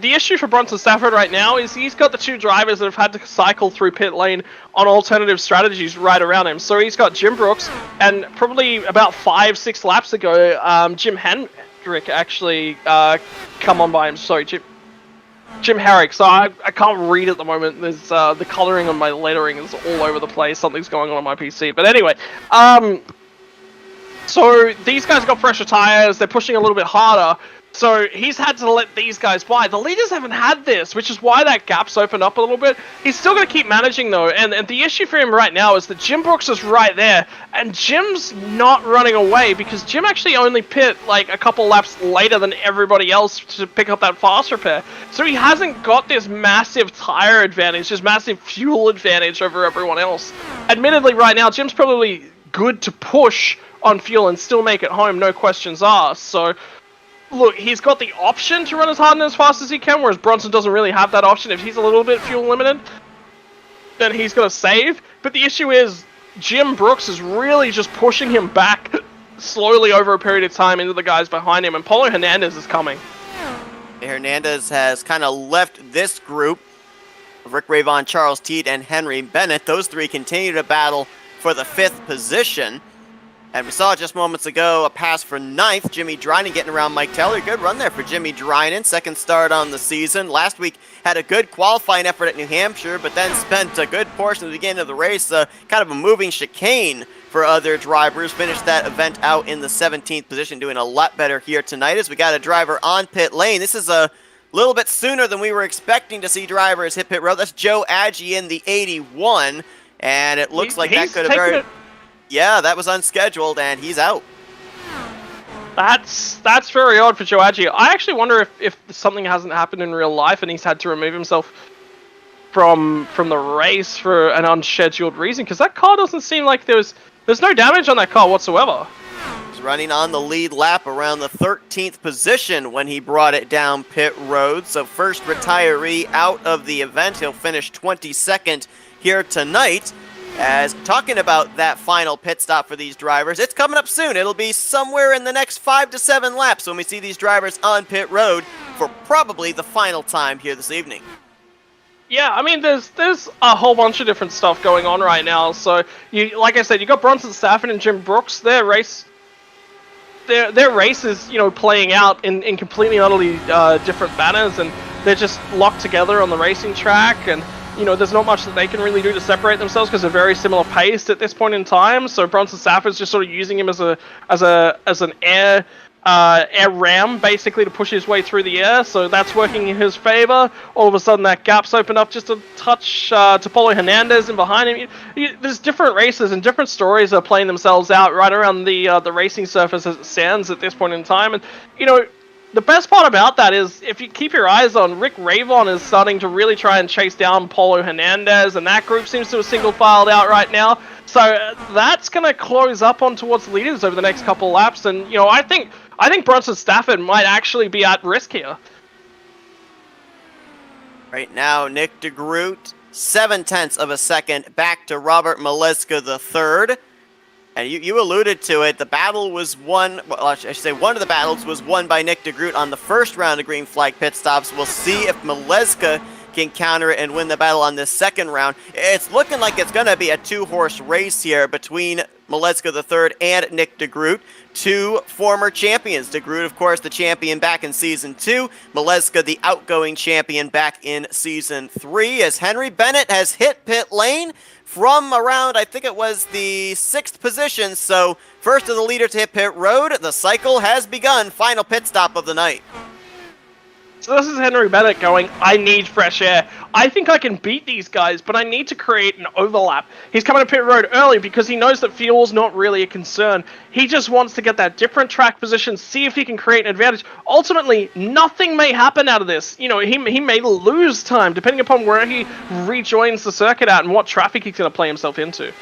the issue for Bronson Stafford right now is he's got the two drivers that have had to cycle through pit lane on alternative strategies right around him. So he's got Jim Brooks, and probably about 5-6 laps ago, Jim Hendrick actually come on by him. Sorry, Jim Herrick. So I can't read at the moment. There's the coloring on my lettering is all over the place. Something's going on my PC. But anyway, so these guys got fresher tires. They're pushing a little bit harder. So he's had to let these guys by. The leaders haven't had this, which is why that gap's opened up a little bit. He's still going to keep managing, though. And the issue for him right now is that Jim Brooks is right there. And Jim's not running away because Jim actually only pit like a couple laps later than everybody else to pick up that fast repair. So he hasn't got this massive tire advantage, this massive fuel advantage over everyone else. Admittedly, right now, Jim's probably good to push on fuel and still make it home, no questions asked. So, look, he's got the option to run as hard and as fast as he can, whereas Bronson doesn't really have that option. If he's a little bit fuel limited, then he's got to save. But the issue is, Jim Brooks is really just pushing him back slowly over a period of time into the guys behind him, and Paulo Hernandez is coming. Hernandez has kind of left this group of Rick Ravon, Charles Teed, and Henry Bennett. Those three continue to battle for the 5th position. And we saw just moments ago a pass for 9th. Jimmy Drynan getting around Mike Teller. Good run there for Jimmy Drynan. 2nd start on the season. Last week had a good qualifying effort at New Hampshire, but then spent a good portion of the beginning of the race, kind of a moving chicane for other drivers. Finished that event out in the 17th position, doing a lot better here tonight as we got a driver on pit lane. This is a little bit sooner than we were expecting to see drivers hit pit road. That's Joe Agee in the 81, and it looks like that could have very... Yeah, that was unscheduled, and he's out. That's very odd for Joe Agee. I actually wonder if something hasn't happened in real life and he's had to remove himself from the race for an unscheduled reason, because that car doesn't seem like there's no damage on that car whatsoever. He's running on the lead lap around the 13th position when he brought it down pit road. So first retiree out of the event. He'll finish 22nd here tonight. As talking about that final pit stop for these drivers, it's coming up soon. It'll be somewhere in the next 5 to 7 laps when we see these drivers on pit road for probably the final time here this evening. Yeah, I mean, there's a whole bunch of different stuff going on right now. So, like I said, you got Bronson Stafford and Jim Brooks. Their race is, playing out in completely and utterly different banners, and they're just locked together on the racing track. And there's not much that they can really do to separate themselves because they're very similar paced at this point in time. So Bronson Stafford's just sort of using him as an air ram, basically, to push his way through the air. So that's working in his favor. All of a sudden, that gap's opened up just a touch to Paulo Hernandez and behind him. There's different races and different stories are playing themselves out right around the racing surface as it stands at this point in time. And the best part about that is, if you keep your eyes on, Rick Ravon is starting to really try and chase down Paulo Hernandez, and that group seems to have single-filed out right now. So that's going to close up on towards the leaders over the next couple laps, and I think Bronson Stafford might actually be at risk here. Right now, Nick DeGroot, 0.7 of a second back to Robert Maleska III. And you alluded to it, the battle was won, well, I should say one of the battles was won by Nick DeGroot on the first round of green flag pit stops. We'll see if Maleska can counter it and win the battle on this second round. It's looking like it's going to be a 2-horse race here between Maleska III and Nick DeGroot, 2 former champions. DeGroot, of course, the champion back in Season 2. Maleska, the outgoing champion back in Season 3. As Henry Bennett has hit pit lane from around, I think it was the 6th position. So first of the leader to hit pit road. The cycle has begun. Final pit stop of the night. So this is Henry Bennett going, I need fresh air. I think I can beat these guys, but I need to create an overlap. He's coming to pit road early because he knows that fuel's not really a concern. He just wants to get that different track position, see if he can create an advantage. Ultimately, nothing may happen out of this. He may lose time, depending upon where he rejoins the circuit at and what traffic he's going to play himself into.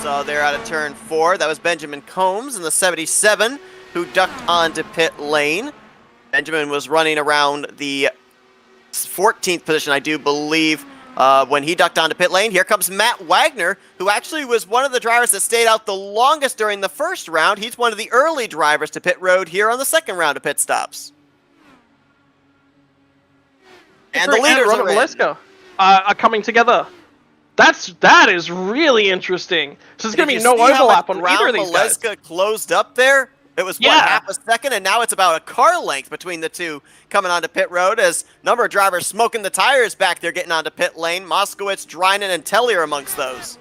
So they're out of turn 4. That was Benjamin Combs in the 77 who ducked onto pit lane. Benjamin was running around the 14th position, I do believe, when he ducked onto pit lane. Here comes Matt Wagner, who actually was one of the drivers that stayed out the longest during the first round. He's one of the early drivers to pit road here on the second round of pit stops. And the leaders are coming together. That is really interesting. So there's going to be no overlap on either of these guys. Maleska closed up there. It was, half a second, and now it's about a car length between the two coming onto pit road as a number of drivers smoking the tires back there getting onto pit lane. Moskowitz, Drynan, and Tellier amongst those.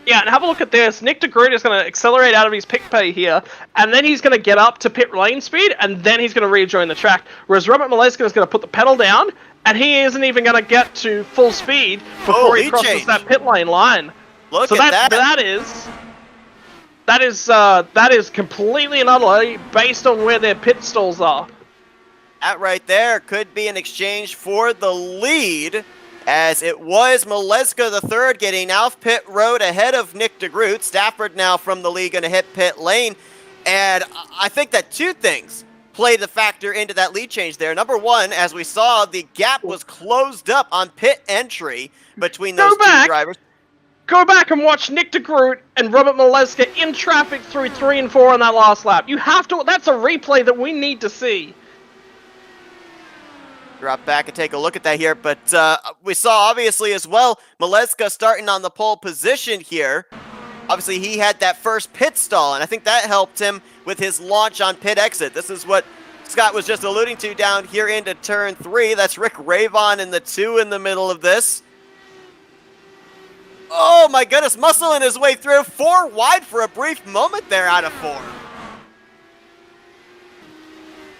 Yeah, and have a look at this. Nick DeGroot is going to accelerate out of his pit pay here, and then he's going to get up to pit lane speed, and then he's going to rejoin the track. Whereas Robert Maleska is going to put the pedal down, and he isn't even going to get to full speed before he crosses that pit lane line. Look at that. That is completely and utterly based on where their pit stalls are. That right there could be an exchange for the lead as it was Maleska the third getting off pit road ahead of Nick DeGroot. Stafford now from the lead going to hit pit lane. And I think that two things played the factor into that lead change there. Number one, as we saw, the gap was closed up on pit entry between those two drivers. Go back and watch Nick DeGroot and Robert Maleska in traffic through 3 and 4 on that last lap. You have to, that's a replay that we need to see. Drop back and take a look at that here, but we saw obviously as well, Maleska starting on the pole position here. Obviously he had that first pit stall, and I think that helped him with his launch on pit exit. This is what Scott was just alluding to down here into turn 3. That's Rick Ravon in the 2 in the middle of this. Oh my goodness, muscling his way through. 4 wide for a brief moment there out of 4.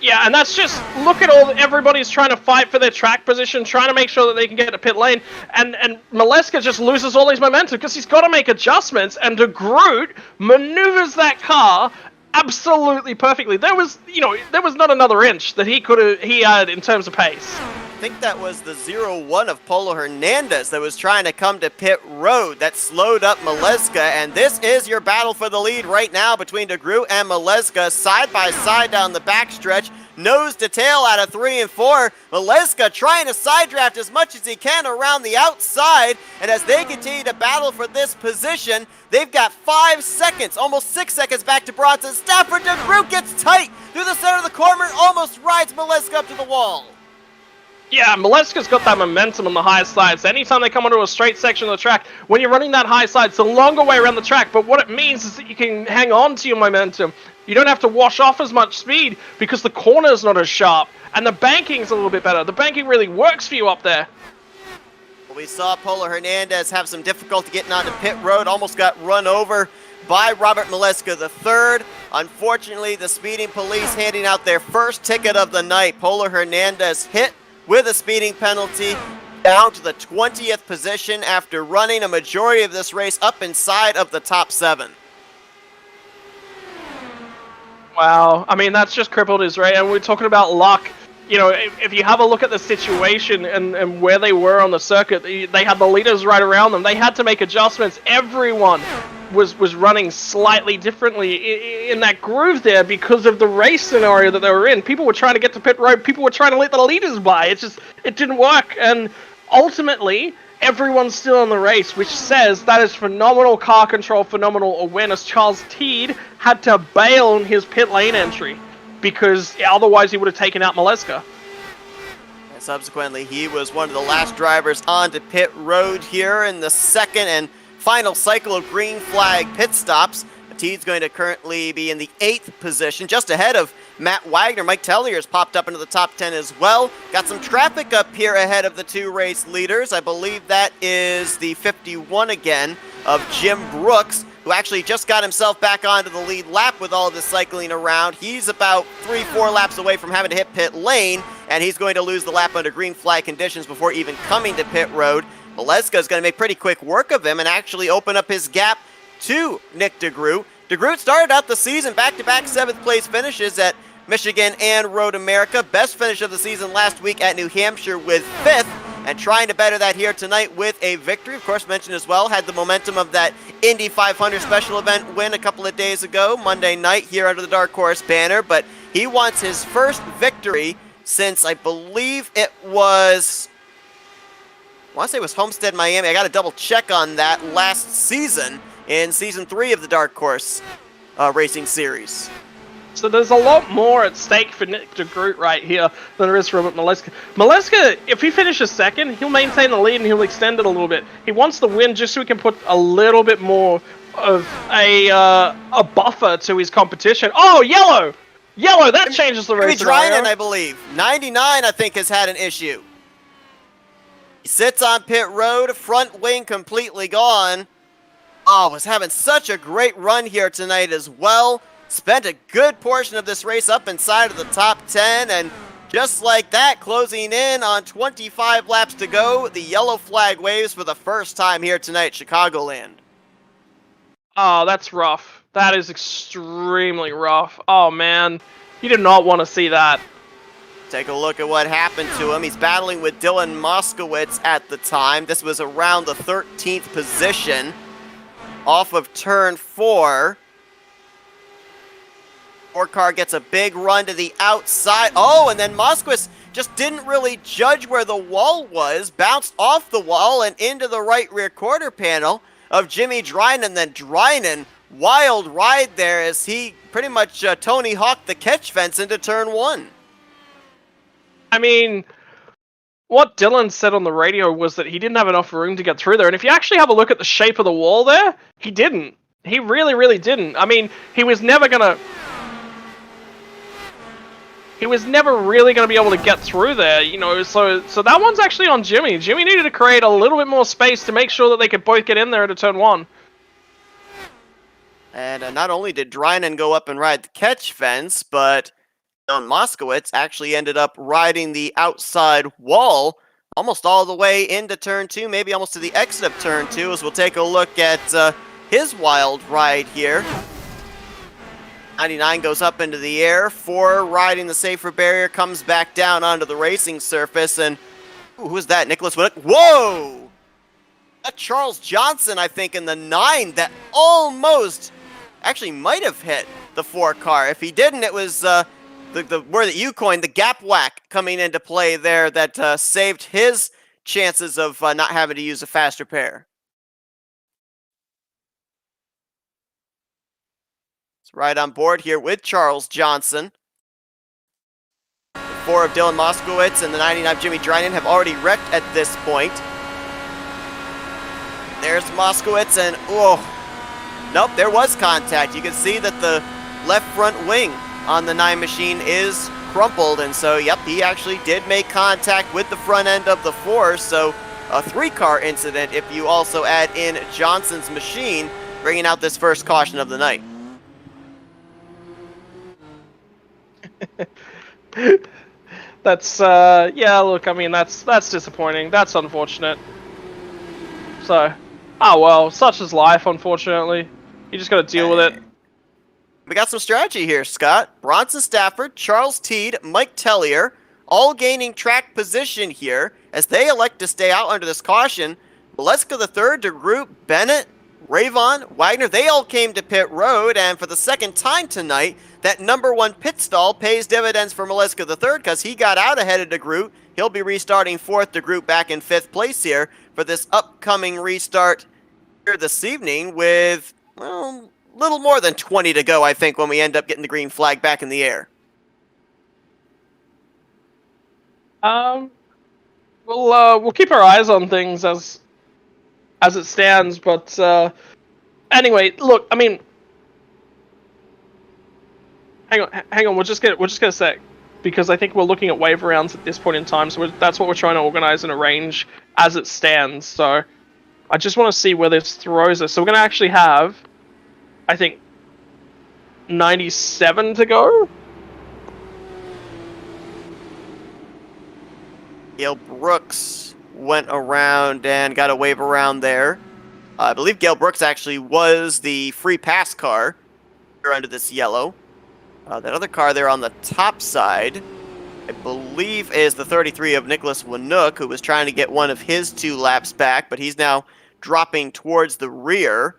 Yeah, and that's just, look at everybody's trying to fight for their track position, trying to make sure that they can get to pit lane, and Maleska just loses all his momentum because he's got to make adjustments, and DeGroot maneuvers that car absolutely perfectly. There was not another inch that he had in terms of pace. I think that was the 0-1 of Polo Hernandez that was trying to come to pit road that slowed up Maleska, and this is your battle for the lead right now between DeGroot and Maleska, side by side down the backstretch, nose to tail out of 3 and 4. Maleska trying to side draft as much as he can around the outside, and as they continue to battle for this position, they've got 5 seconds, almost 6 seconds back to Bronson. Stafford DeGroot gets tight through the center of the corner, almost rides Maleska up to the wall. Yeah, Maleska's got that momentum on the high side, so anytime they come onto a straight section of the track, when you're running that high side, it's a longer way around the track, but what it means is that you can hang on to your momentum. You don't have to wash off as much speed because the corner's not as sharp, and the banking's a little bit better. The banking really works for you up there. We saw Polo Hernandez have some difficulty getting onto pit road, almost got run over by Robert Maleska III. Unfortunately, the speeding police handing out their first ticket of the night. Polo Hernandez hit with a speeding penalty down to the 20th position after running a majority of this race up inside of the top 7. Wow, I mean, that's just crippled his race, and we're talking about luck. You know, if you have a look at the situation and where they were on the circuit, they had the leaders right around them. They had to make adjustments. Everyone was running slightly differently in that groove there because of the race scenario that they were in. People were trying to get to pit road. People were trying to let the leaders by. It didn't work. And ultimately, everyone's still in the race, which says that is phenomenal car control, phenomenal awareness. Charles Teed had to bail on his pit lane entry because otherwise he would have taken out Maleska. And subsequently, he was one of the last drivers onto pit road here in the second and final cycle of green flag pit stops. Teed's going to currently be in the 8th position, just ahead of Matt Wagner. Mike Tellier's popped up into the top 10 as well. Got some traffic up here ahead of the 2 race leaders. I believe that is the 51 again of Jim Brooks, who actually just got himself back onto the lead lap with all of this cycling around. He's about 3-4 laps away from having to hit pit lane, and he's going to lose the lap under green flag conditions before even coming to pit road. Maleska is going to make pretty quick work of him and actually open up his gap to Nick DeGroot. DeGroot started out the season back-to-back 7th place finishes at Michigan and Road America. Best finish of the season last week at New Hampshire with 5th, and trying to better that here tonight with a victory. Of course, mentioned as well, had the momentum of that Indy 500 special event win a couple of days ago, Monday night here under the Dark Horse banner, but he wants his first victory since I believe it was, I want to say it was Homestead, Miami. I got to double check on that, last season in Season 3 of the Dark Horse Racing Series. So there's a lot more at stake for Nick DeGroot right here than there is for Robert Maleska. Maleska, if he finishes second, he'll maintain the lead and he'll extend it a little bit. He wants the win just so he can put a little bit more of a buffer to his competition. Oh, yellow! Yellow, that changes the race scenario. Ryan, I believe. 99, I think, has had an issue. He sits on pit road, front wing completely gone. Oh, was having such a great run here tonight as well. Spent a good portion of this race up inside of the top 10, and just like that, closing in on 25 laps to go, the yellow flag waves for the first time here tonight, Chicagoland. Oh, that's rough. That is extremely rough. Oh, man. You did not want to see that. Take a look at what happened to him. He's battling with Dylan Moskowitz at the time. This was around the 13th position off of turn 4. Car gets a big run to the outside. Oh, and then Moskowitz just didn't really judge where the wall was, bounced off the wall and into the right rear quarter panel of Jimmy Drynan. Then Drynan, wild ride there as he pretty much Tony Hawked the catch fence into turn 1. I mean, what Dylan said on the radio was that he didn't have enough room to get through there. And if you actually have a look at the shape of the wall there, he didn't. He really, really didn't. I mean, he was never really going to be able to get through there, you know, so that one's actually on Jimmy. Jimmy needed to create a little bit more space to make sure that they could both get in there at a turn 1. And not only did Drynan go up and ride the catch fence, but Dylan Moskowitz actually ended up riding the outside wall almost all the way into turn 2, maybe almost to the exit of turn 2, as we'll take a look at his wild ride here. 99 goes up into the air, 4 riding the safer barrier, comes back down onto the racing surface, and who's that? Nicholas Winnick? Whoa! That Charles Johnson, I think, in the 9 that almost actually might have hit the 4 car. If he didn't, it was the word that you coined, the gap whack, coming into play there that saved his chances of not having to use a faster pair. Right on board here with Charles Johnson. The 4 of Dylan Moskowitz and the 99 of Jimmy Drynan have already wrecked at this point. There's Moskowitz and, oh, nope, there was contact. You can see that the left front wing on the 9 machine is crumpled, and so, yep, he actually did make contact with the front end of the 4, so a 3-car incident if you also add in Johnson's machine, bringing out this first caution of the night. That's yeah, look, I mean, that's disappointing. That's unfortunate. So, oh well, such is life, unfortunately. You just gotta deal with it. We got some strategy here, Scott. Bronson Stafford, Charles Teed, Mike Tellier, all gaining track position here as they elect to stay out under this caution. Maleska the third, DeGroot, Bennett, Ravon, Wagner, they all came to pit road, and for the second time tonight, that number 1 pit stall pays dividends for Maleska the third because he got out ahead of DeGroot. He'll be restarting 4th, DeGroot back in 5th place here for this upcoming restart here this evening with, well, little more than 20 to go, I think, when we end up getting the green flag back in the air. We'll keep our eyes on things as it stands, but anyway, look, I mean, hang on, we'll just get a sec, because I think we're looking at wave rounds at this point in time, so that's what we're trying to organize and arrange as it stands. So I just want to see where this throws us. So we're going to actually have, I think, 97 to go. Gail Brooks went around and got a wave around there. I believe Gail Brooks actually was the free pass car here under this yellow. That other car there on the top side, I believe, is the 33 of Nicholas Winook, who was trying to get one of his 2 laps back, but he's now dropping towards the rear.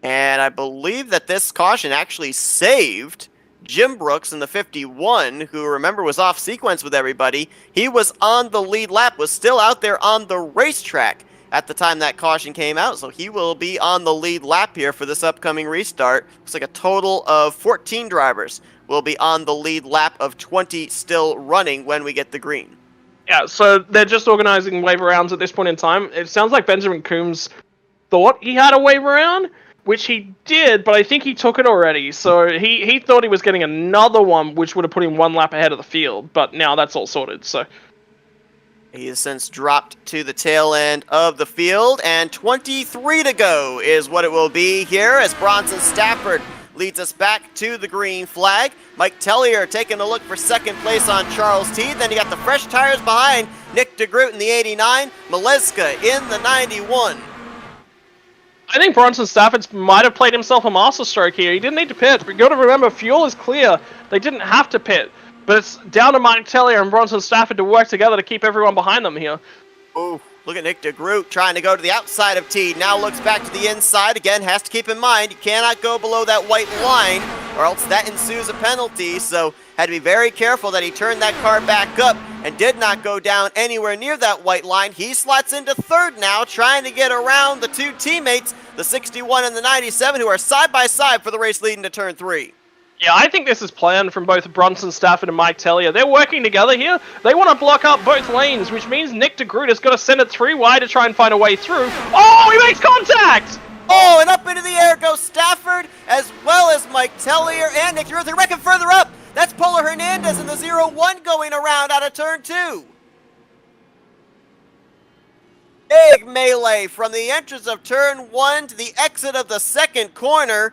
And I believe that this caution actually saved Jim Brooks in the 51, who, remember, was off sequence with everybody. He was on the lead lap, was still out there on the racetrack at the time that caution came out, so he will be on the lead lap here for this upcoming restart. Looks like a total of 14 drivers will be on the lead lap of 20 still running when we get the green. Yeah, so they're just organizing wave rounds at this point in time. It sounds like Benjamin Coombs thought he had a wave round, which he did, but I think he took it already. So he thought he was getting another one, which would have put him 1 lap ahead of the field, but now that's all sorted, so... He has since dropped to the tail end of the field, and 23 to go is what it will be here as Bronson Stafford leads us back to the green flag. Mike Tellier taking a look for 2nd place on Charles Teed. Then you got the fresh tires behind Nick DeGroot in the 89, Maleska in the 91. I think Bronson Stafford might have played himself a masterstroke here. He didn't need to pit, but you got to remember, fuel is clear. They didn't have to pit. But it's down to Mike Tellier and Bronson Stafford to work together to keep everyone behind them here. Ooh, look at Nick DeGroot trying to go to the outside of T. Now looks back to the inside. Again, has to keep in mind, you cannot go below that white line or else that ensues a penalty. So had to be very careful that he turned that car back up and did not go down anywhere near that white line. He slots into third now, trying to get around the two teammates, the 61 and the 97, who are side by side for the race leading to turn 3. Yeah, I think this is planned from both Bronson Stafford and Mike Tellier. They're working together here. They want to block up both lanes, which means Nick DeGroot has got to send it 3 wide to try and find a way through. Oh, he makes contact! Oh, and up into the air goes Stafford, as well as Mike Tellier and Nick DeGroot. They reckon further up. That's Polo Hernandez in the 0-1 going around out of turn 2. Big melee from the entrance of turn 1 to the exit of the second corner.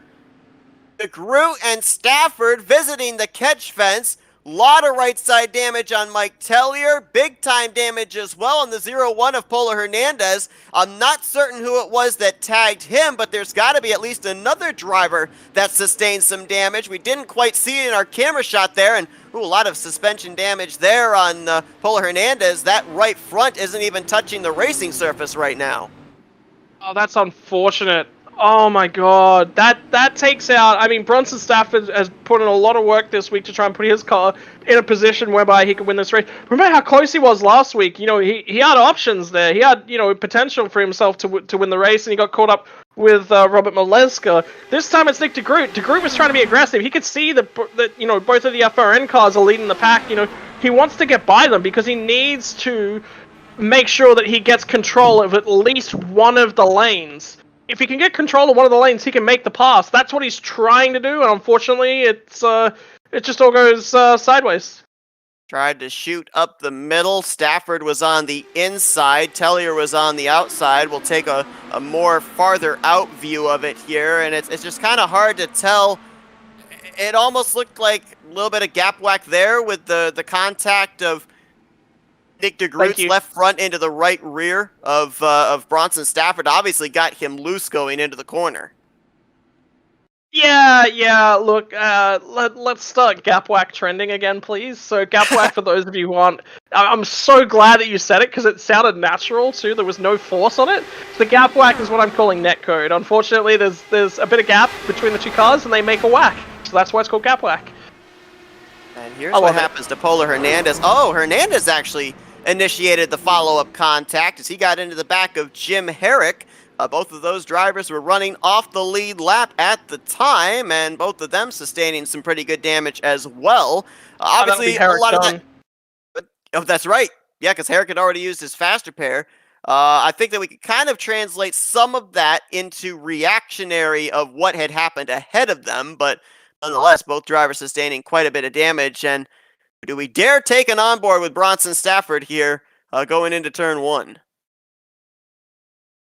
DeGroot and Stafford visiting the catch fence. Lot of right side damage on Mike Tellier. Big time damage as well on the 0-1 of Polo Hernandez. I'm not certain who it was that tagged him, but there's got to be at least another driver that sustained some damage. We didn't quite see it in our camera shot there, and a lot of suspension damage there on Polo Hernandez. That right front isn't even touching the racing surface right now. Oh, that's unfortunate. Oh my god, that takes out. I mean, Bronson Stafford has put in a lot of work this week to try and put his car in a position whereby he could win this race. Remember how close he was last week? You know, he had options there. He had, you know, potential for himself to win the race, and he got caught up with Robert Maleska. This time it's Nick DeGroot. DeGroot was trying to be aggressive. He could see that you know, both of the FRN cars are leading the pack. You know, he wants to get by them because he needs to make sure that he gets control of at least one of the lanes. If he can get control of one of the lanes, he can make the pass. That's what he's trying to do, and unfortunately, it just all goes sideways. Tried to shoot up the middle. Stafford was on the inside. Tellier was on the outside. We'll take a more farther out view of it here, and it's just kind of hard to tell. It almost looked like a little bit of gap whack there with the contact of Nick DeGroot's left front into the right rear of Bronson Stafford. Obviously got him loose going into the corner. Yeah, look, let's start gap whack trending again, please. So gap whack, for those of you who aren't, I'm so glad that you said it, because it sounded natural, too. There was no force on it. So gap whack is what I'm calling netcode. Unfortunately, there's a bit of gap between the two cars, and they make a whack. So that's why it's called gap whack. And here's what happens to Polo Hernandez. Oh, Hernandez actually initiated the follow-up contact as he got into the back of Jim Herrick. Both of those drivers were running off the lead lap at the time, and both of them sustaining some pretty good damage as well. Obviously, a lot of that. Oh, that's right. Yeah, because Herrick had already used his faster pair. I think that we could kind of translate some of that into reactionary of what had happened ahead of them, but nonetheless, both drivers sustaining quite a bit of damage. And do we dare take an onboard with Bronson Stafford here going into turn 1?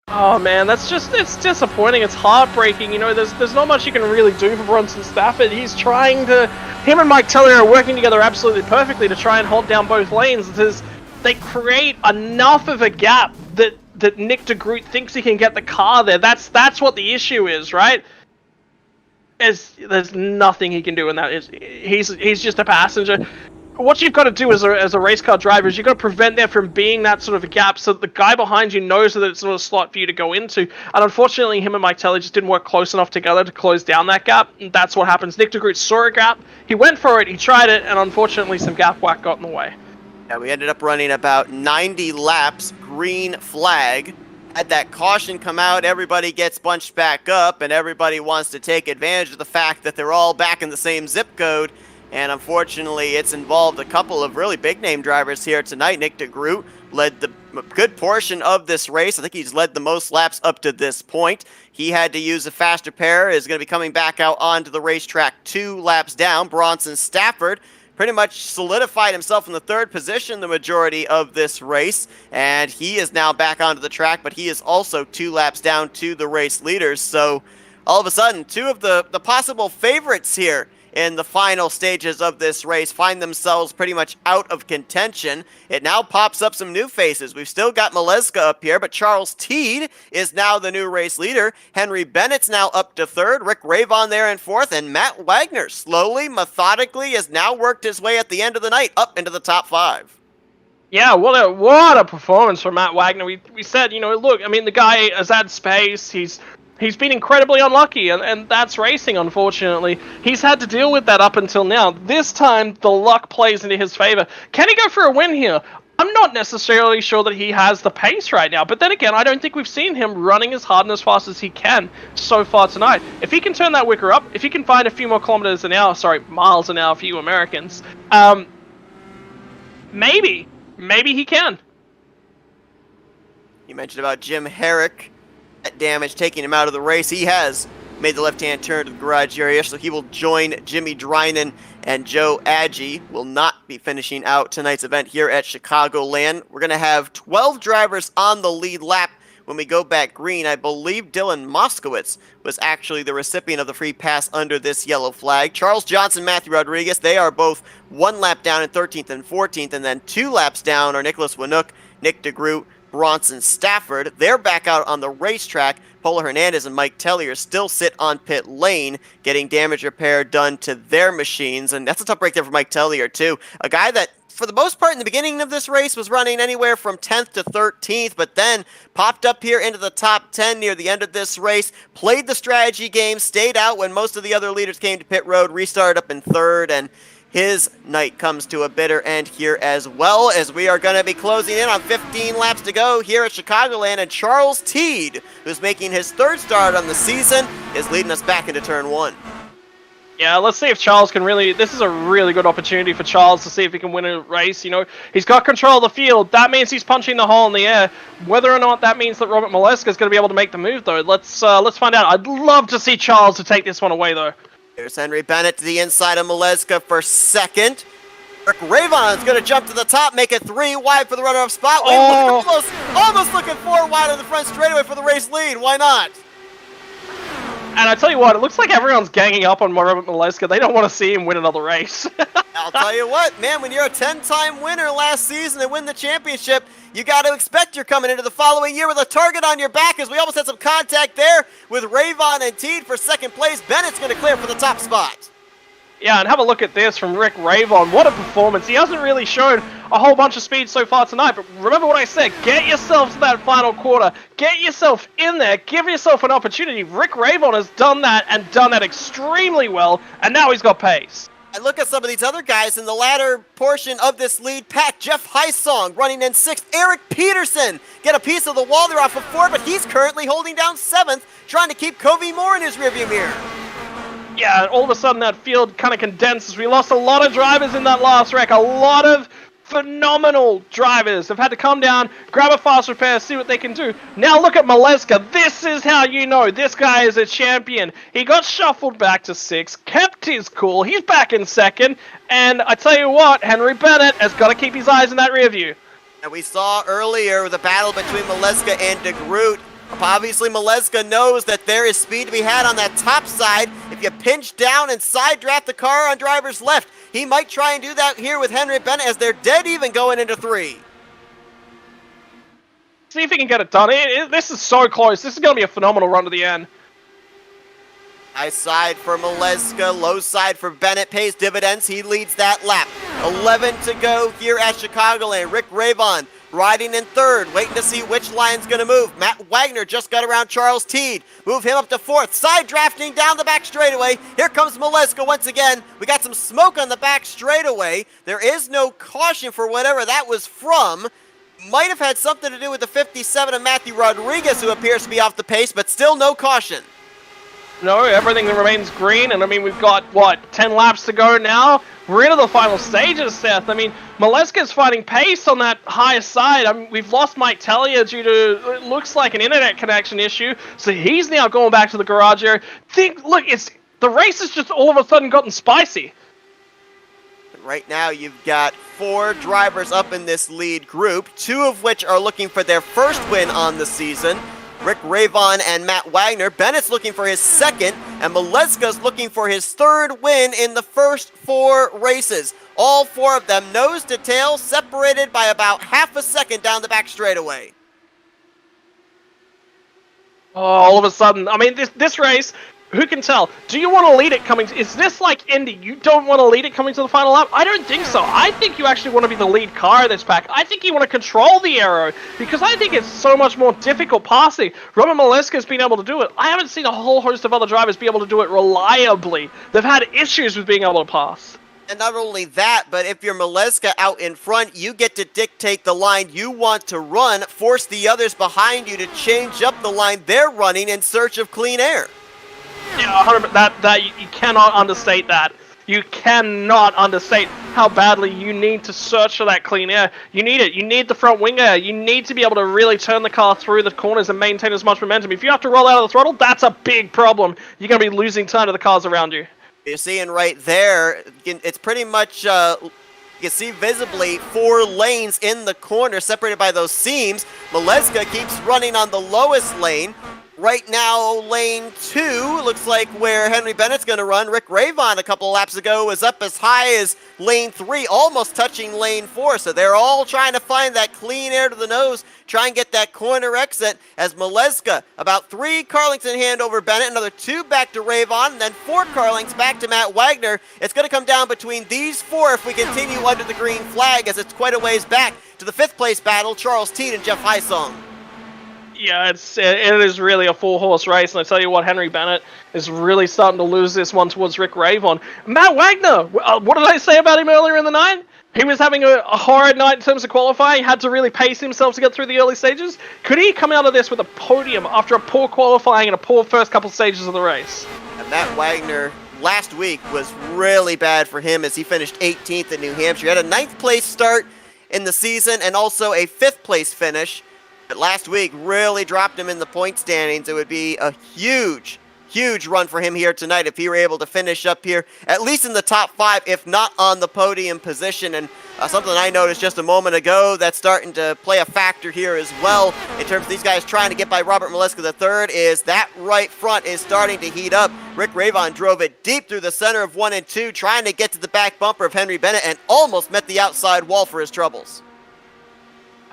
Oh man, it's disappointing. It's heartbreaking. You know, there's not much you can really do for Bronson Stafford. Him and Mike Tellier are working together absolutely perfectly to try and hold down both lanes. They create enough of a gap that Nick DeGroot thinks he can get the car there. That's what the issue is, right? There's nothing he can do in that. He's just a passenger. What you've got to do as a race car driver is you've got to prevent there from being that sort of a gap so that the guy behind you knows that it's not a slot for you to go into. And unfortunately, him and Mike Tellier just didn't work close enough together to close down that gap. And that's what happens. Nick DeGroot saw a gap, he went for it, he tried it, and unfortunately some gap whack got in the way. Yeah, we ended up running about 90 laps, green flag. Had that caution come out, everybody gets bunched back up, and everybody wants to take advantage of the fact that they're all back in the same zip code. And unfortunately, it's involved a couple of really big-name drivers here tonight. Nick DeGroot led the good portion of this race. I think he's led the most laps up to this point. He had to use a faster pair, is going to be coming back out onto the racetrack 2 laps down. Bronson Stafford pretty much solidified himself in the 3rd position the majority of this race, and he is now back onto the track, but he is also 2 laps down to the race leaders. So all of a sudden, 2 of the possible favorites here in the final stages of this race find themselves pretty much out of contention. It now pops up some new faces. We've still got Maleska up here, but Charles Teed is now the new race leader. Henry Bennett's now up to third. Rick Ravon there in fourth, and Matt Wagner slowly, methodically has now worked his way at the end of the night up into the top 5. Yeah, what a performance from Matt Wagner. We said, look, I mean, the guy has had space. He's been incredibly unlucky, and that's racing, unfortunately. He's had to deal with that up until now. This time, the luck plays into his favor. Can he go for a win here? I'm not necessarily sure that he has the pace right now, but then again, I don't think we've seen him running as hard and as fast as he can so far tonight. If he can turn that wicker up, if he can find a few more miles an hour for you Americans, maybe he can. You mentioned about Jim Herrick. That damage taking him out of the race. He has made the left-hand turn to the garage area, so he will join Jimmy Drynan, and Joe Agee will not be finishing out tonight's event here at Chicagoland. We're going to have 12 drivers on the lead lap. When we go back green, I believe Dylan Moskowitz was actually the recipient of the free pass under this yellow flag. Charles Johnson, Matthew Rodriguez, they are both 1 lap down in 13th and 14th, and then 2 laps down are Nicholas Winook, Nick DeGroot, Bronson Stafford. They're back out on the racetrack. Polo Hernandez and Mike Tellier still sit on pit lane, getting damage repair done to their machines, and that's a tough break there for Mike Tellier, too. A guy that, for the most part, in the beginning of this race was running anywhere from 10th to 13th, but then popped up here into the top 10 near the end of this race, played the strategy game, stayed out when most of the other leaders came to pit road, restarted up in third, and his night comes to a bitter end here as well, as we are going to be closing in on 15 laps to go here at Chicagoland, and Charles Teed, who's making his 3rd start on the season, is leading us back into turn 1. Yeah, let's see if Charles can really... This is a really good opportunity for Charles to see if he can win a race. He's got control of the field. That means he's punching the hole in the air. Whether or not that means that Robert Maleska is going to be able to make the move, though, let's find out. I'd love to see Charles to take this one away, though. There's Henry Bennett to the inside of Maleska for 2nd. Rick Ravon's going to jump to the top, make it 3 wide for the runner-up spot. Almost looking 4 wide on the front straightaway for the race lead. Why not? And I tell you what, it looks like everyone's ganging up on Robert Maleska. They don't want to see him win another race. I'll tell you what, man, when you're a 10-time winner last season and win the championship, you got to expect you're coming into the following year with a target on your back, as we almost had some contact there with Ravon and Teed for 2nd place. Bennett's going to clear for the top spot. Yeah, and have a look at this from Rick Ravon. What a performance. He hasn't really shown a whole bunch of speed so far tonight, but remember what I said. Get yourself to that final quarter. Get yourself in there. Give yourself an opportunity. Rick Ravon has done that and done that extremely well, and now he's got pace. I look at some of these other guys in the latter portion of this lead pack. Jeff Heisong running in 6th. Eric Peterson get a piece of the wall there off of 4, but he's currently holding down 7th, trying to keep Covey Moore in his rearview mirror. Yeah, all of a sudden that field kind of condenses. We lost a lot of drivers in that last wreck. A lot of phenomenal drivers have had to come down, grab a fast repair, see what they can do. Now look at Maleska. This is how you know this guy is a champion. He got shuffled back to 6th, kept his cool. He's back in 2nd. And I tell you what, Henry Bennett has got to keep his eyes in that rear view. And we saw earlier the battle between Maleska and DeGroot. Obviously, Maleska knows that there is speed to be had on that top side. If you pinch down and side draft the car on driver's left, he might try and do that here with Henry Bennett, as they're dead even going into 3. See if he can get it done. This is so close. This is going to be a phenomenal run to the end. High side for Maleska, low side for Bennett, pays dividends. He leads that lap. 11 to go here at Chicagoland. Rick Ravon riding in 3rd, waiting to see which line's going to move. Matt Wagner just got around Charles Teed. Move him up to 4th. Side drafting down the back straightaway. Here comes Maleska once again. We got some smoke on the back straightaway. There is no caution for whatever that was from. Might have had something to do with the 57 of Matthew Rodriguez, who appears to be off the pace, but still no caution. No, everything remains green, and I mean, we've got, 10 laps to go now? We're into the final stages, Seth. I mean, Maleska's fighting pace on that higher side. I mean, we've lost Mike Tellier due to, it looks like, an internet connection issue, so he's now going back to the garage area. Look, the race has just all of a sudden gotten spicy. Right now, you've got 4 drivers up in this lead group, 2 of which are looking for their first win on the season. Rick Ravon and Matt Wagner. Bennett's looking for his second, and Maleska's looking for his third win in the first 4 races. All 4 of them nose to tail, separated by about half a second down the back straightaway. Oh, all of a sudden, I mean, this race, who can tell? Do you want to lead it coming? Is this like Indy? You don't want to lead it coming to the final lap? I don't think so. I think you actually want to be the lead car in this pack. I think you want to control the aero, because I think it's so much more difficult passing. Robert Maleska's been able to do it. I haven't seen a whole host of other drivers be able to do it reliably. They've had issues with being able to pass. And not only that, but if you're Maleska out in front, you get to dictate the line you want to run, force the others behind you to change up the line they're running in search of clean air. Yeah, 100%. You cannot understate that. You cannot understate how badly you need to search for that clean air. You need it. You need the front wing air. You need to be able to really turn the car through the corners and maintain as much momentum. If you have to roll out of the throttle, that's a big problem. You're going to be losing time to the cars around you. You're seeing right there, it's pretty much, you can see visibly 4 lanes in the corner separated by those seams. Maleska keeps running on the lowest lane. Right now, lane 2 looks like where Henry Bennett's going to run. Rick Ravon a couple of laps ago was up as high as lane 3, almost touching lane 4. So they're all trying to find that clean air to the nose, try and get that corner exit as Maleska, about 3 car lengths in hand over Bennett, another 2 back to Ravon, and then 4 car lengths back to Matt Wagner. It's going to come down between these 4 if we continue under the green flag, as it's quite a ways back to the 5th place battle, Charles Teed and Jeff Hysong. Yeah, it is really a 4-horse race, and I tell you what, Henry Bennett is really starting to lose this one towards Rick Ravon. Matt Wagner, what did I say about him earlier in the night? He was having a horrid night in terms of qualifying, had to really pace himself to get through the early stages. Could he come out of this with a podium after a poor qualifying and a poor first couple stages of the race? And Matt Wagner last week was really bad for him as he finished 18th in New Hampshire. He had a 9th place start in the season and also a 5th place finish. But last week really dropped him in the point standings. It would be a huge run for him here tonight if he were able to finish up here, at least in the top 5, if not on the podium position. And something I noticed just a moment ago that's starting to play a factor here as well in terms of these guys trying to get by Robert Maleska III is that right front is starting to heat up. Rick Ravon drove it deep through the center of 1 and 2, trying to get to the back bumper of Henry Bennett and almost met the outside wall for his troubles.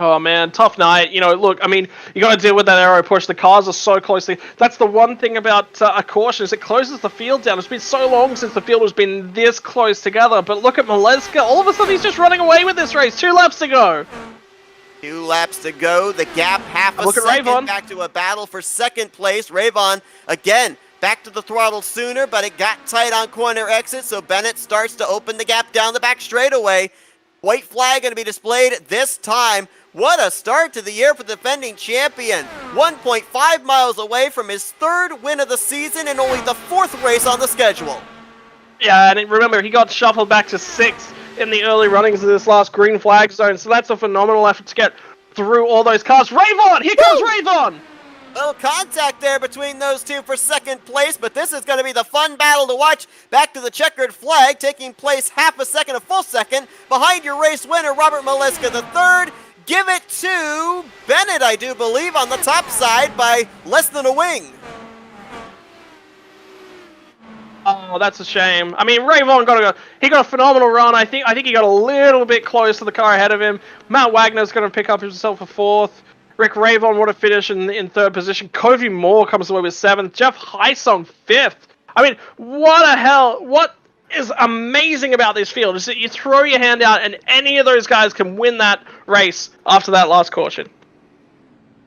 Oh man, tough night. You know, look, I mean, you got to deal with that aero push. The cars are so closely. That's the one thing about a caution is it closes the field down. It's been so long since the field has been this close together. But look at Maleska. All of a sudden, he's just running away with this race. 2 laps to go. 2 laps to go. The gap half a Look at second Ravon. back to a battle for second place. Ravon again back to the throttle sooner, but it got tight on corner exit, so Bennett starts to open the gap down the back straightaway. White flag going to be displayed this time. What a start to the year for the defending champion. 1.5 miles away from his 3rd win of the season and only the 4th race on the schedule. Yeah, and remember, he got shuffled back to 6th in the early runnings of this last green flag zone, so that's a phenomenal effort to get through all those cars. Ravon! Here comes Ravon! Little contact there between those 2 for second place, but this is going to be the fun battle to watch. Back to the checkered flag, taking place half a second, a full second, behind your race winner, Robert Maleska III. Give it to Bennett, I do believe, on the top side by less than a wing. Oh, that's a shame. I mean, Ravon got a phenomenal run. I think he got a little bit close to the car ahead of him. Matt Wagner's going to pick up himself a 4th. Rick Ravon would have finished in 3rd position. Covey Moore comes away with 7th. Jeff Hysong 5th. I mean, what is amazing about this field is that you throw your hand out and any of those guys can win that race after that last caution.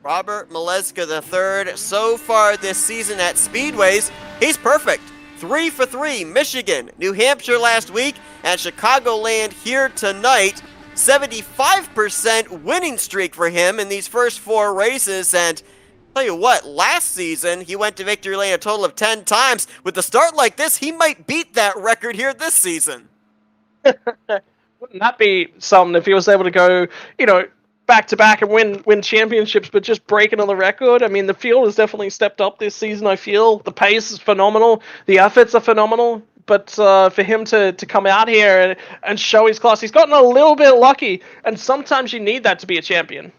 Robert Maleska III, so far this season at Speedways, he's perfect. 3 for 3, Michigan, New Hampshire last week, and Chicagoland here tonight. 75% winning streak for him in these first 4 races, and tell you what, last season he went to victory lane a total of 10 times. With a start like this, he might beat that record here this season. Wouldn't that be something if he was able to go, you know, back to back and win championships, but just break another record? I mean, the field has definitely stepped up this season, I feel. The pace is phenomenal. The efforts are phenomenal. But for him to come out here and show his class, he's gotten a little bit lucky. And sometimes you need that to be a champion.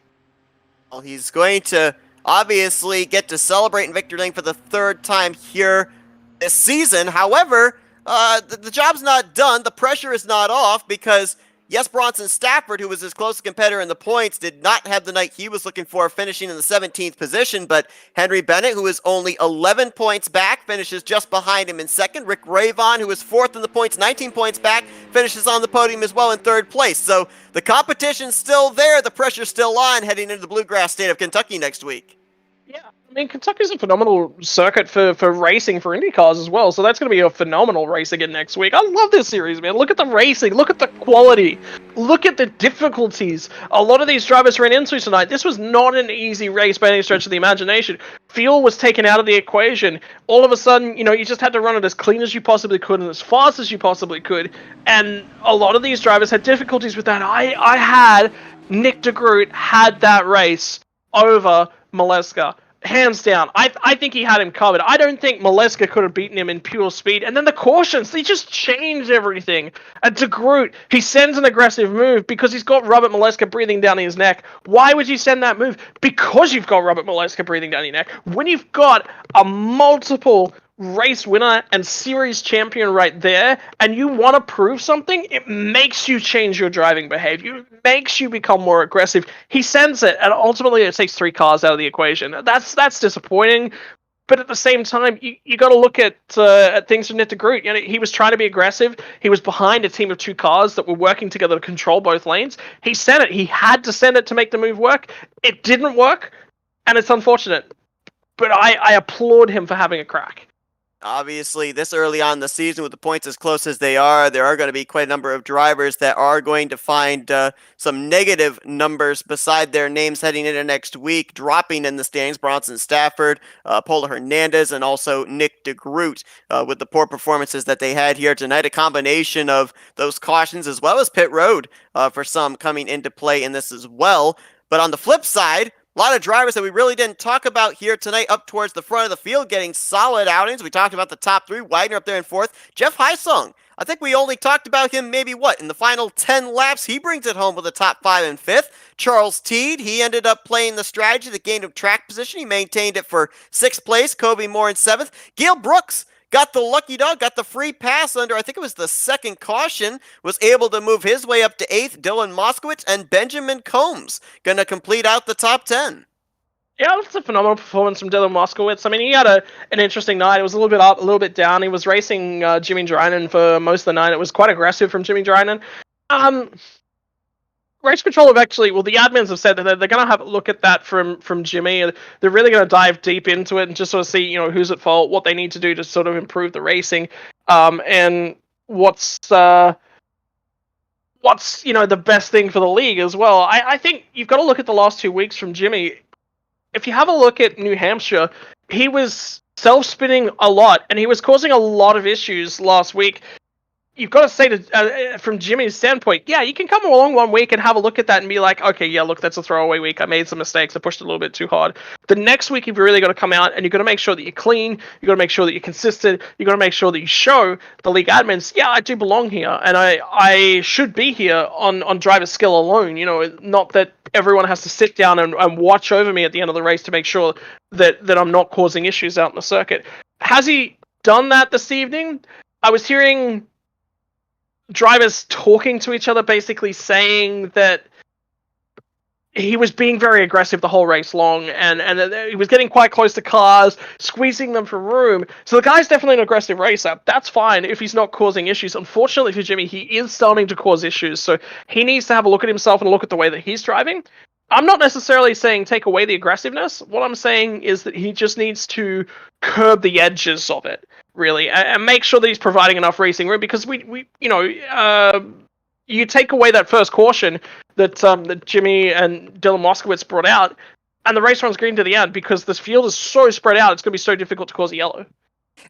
Well, he's going to obviously get to celebrate in victory lane for the third time here this season. However, the job's not done. The pressure is not off because, yes, Bronson Stafford, who was his closest competitor in the points, did not have the night he was looking for, finishing in the 17th position. But Henry Bennett, who is only 11 points back, finishes just behind him in second. Rick Ravon, who is fourth in the points, 19 points back, finishes on the podium as well in third place. So the competition's still there. The pressure's still on heading into the Bluegrass State of Kentucky next week. Yeah, I mean, Kentucky's a phenomenal circuit for racing for Indy cars as well, so that's going to be a phenomenal race again next week. I love this series, man. Look at the racing, look at the quality, look at the difficulties a lot of these drivers ran into tonight. This was not an easy race by any stretch of the imagination. Fuel was taken out of the equation. All of a sudden, you just had to run it as clean as you possibly could and as fast as you possibly could, and a lot of these drivers had difficulties with that. I had Nick DeGroot had that race over Maleska. Hands down. I think he had him covered. I don't think Maleska could have beaten him in pure speed. And then the cautions, they just changed everything. And DeGroot, he sends an aggressive move because he's got Robert Maleska breathing down his neck. Why would you send that move? Because you've got Robert Maleska breathing down your neck. When you've got a multiple race winner and series champion right there, and you want to prove something, it makes you change your driving behavior. It makes you become more aggressive. He sends it, and ultimately it takes 3 cars out of the equation. That's disappointing. But at the same time, you got to look at things from Nick DeGroot. He was trying to be aggressive. He was behind a team of 2 cars that were working together to control both lanes. He sent it. He had to send it to make the move work. It didn't work, and it's unfortunate. But I applaud him for having a crack. Obviously, this early on in the season, with the points as close as they are, there are going to be quite a number of drivers that are going to find some negative numbers beside their names heading into next week, dropping in the standings. Bronson Stafford, Paula Hernandez, and also Nick DeGroot with the poor performances that they had here tonight. A combination of those cautions as well as pit road for some coming into play in this as well. But on the flip side, a lot of drivers that we really didn't talk about here tonight up towards the front of the field getting solid outings. We talked about the top 3, Wagner up there in 4th. Jeff Hysong, I think we only talked about him maybe, in the final 10 laps. He brings it home with a top 5 and 5th. Charles Teed, he ended up playing the strategy that gained him track position. He maintained it for 6th place. Kobe Moore in 7th. Gail Brooks got the lucky dog, got the free pass under, I think it was the second caution, was able to move his way up to 8th. Dylan Moskowitz and Benjamin Combs going to complete out the top 10. Yeah, it's a phenomenal performance from Dylan Moskowitz. I mean, he had an interesting night. It was a little bit up, a little bit down. He was racing Jimmy Drynan for most of the night. It was quite aggressive from Jimmy Drynan. Race Control have actually, the admins have said that they're going to have a look at that from Jimmy. They're really going to dive deep into it and just sort of see, who's at fault, what they need to do to sort of improve the racing, and what's the best thing for the league as well. I think you've got to look at the last 2 weeks from Jimmy. If you have a look at New Hampshire, he was self-spinning a lot, and he was causing a lot of issues last week. You've got to say, from Jimmy's standpoint, yeah, you can come along 1 week and have a look at that and be like, okay, yeah, look, that's a throwaway week. I made some mistakes. I pushed it a little bit too hard. The next week, you've really got to come out and you've got to make sure that you're clean. You've got to make sure that you're consistent. You've got to make sure that you show the league admins, yeah, I do belong here, and I should be here on driver skill alone. Not that everyone has to sit down and watch over me at the end of the race to make sure that I'm not causing issues out in the circuit. Has he done that this evening? I was hearing drivers talking to each other, basically saying that he was being very aggressive the whole race long, and he was getting quite close to cars, squeezing them for room. So the guy's definitely an aggressive racer. That's fine if he's not causing issues. Unfortunately for Jimmy, he is starting to cause issues, so he needs to have a look at himself and look at the way that he's driving. I'm not necessarily saying take away the aggressiveness. What I'm saying is that he just needs to curb the edges of it, really, and make sure that he's providing enough racing room, because you take away that first caution that Jimmy and Dylan Moskowitz brought out, and the race runs green to the end because this field is so spread out, it's going to be so difficult to cause a yellow.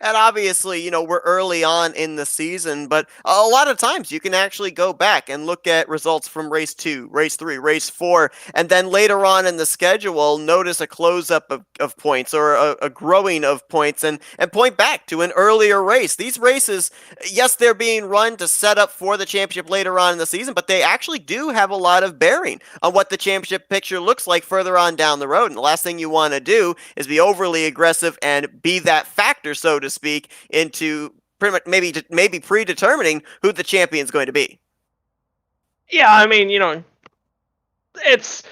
And obviously, we're early on in the season, but a lot of times you can actually go back and look at results from race 2, race 3, race 4, and then later on in the schedule, notice a close up of points or a growing of points and point back to an earlier race. These races, yes, they're being run to set up for the championship later on in the season, but they actually do have a lot of bearing on what the championship picture looks like further on down the road. And the last thing you want to do is be overly aggressive and be that factor, so to speak, into pretty much maybe predetermining who the champion's going to be. Yeah, I mean, it's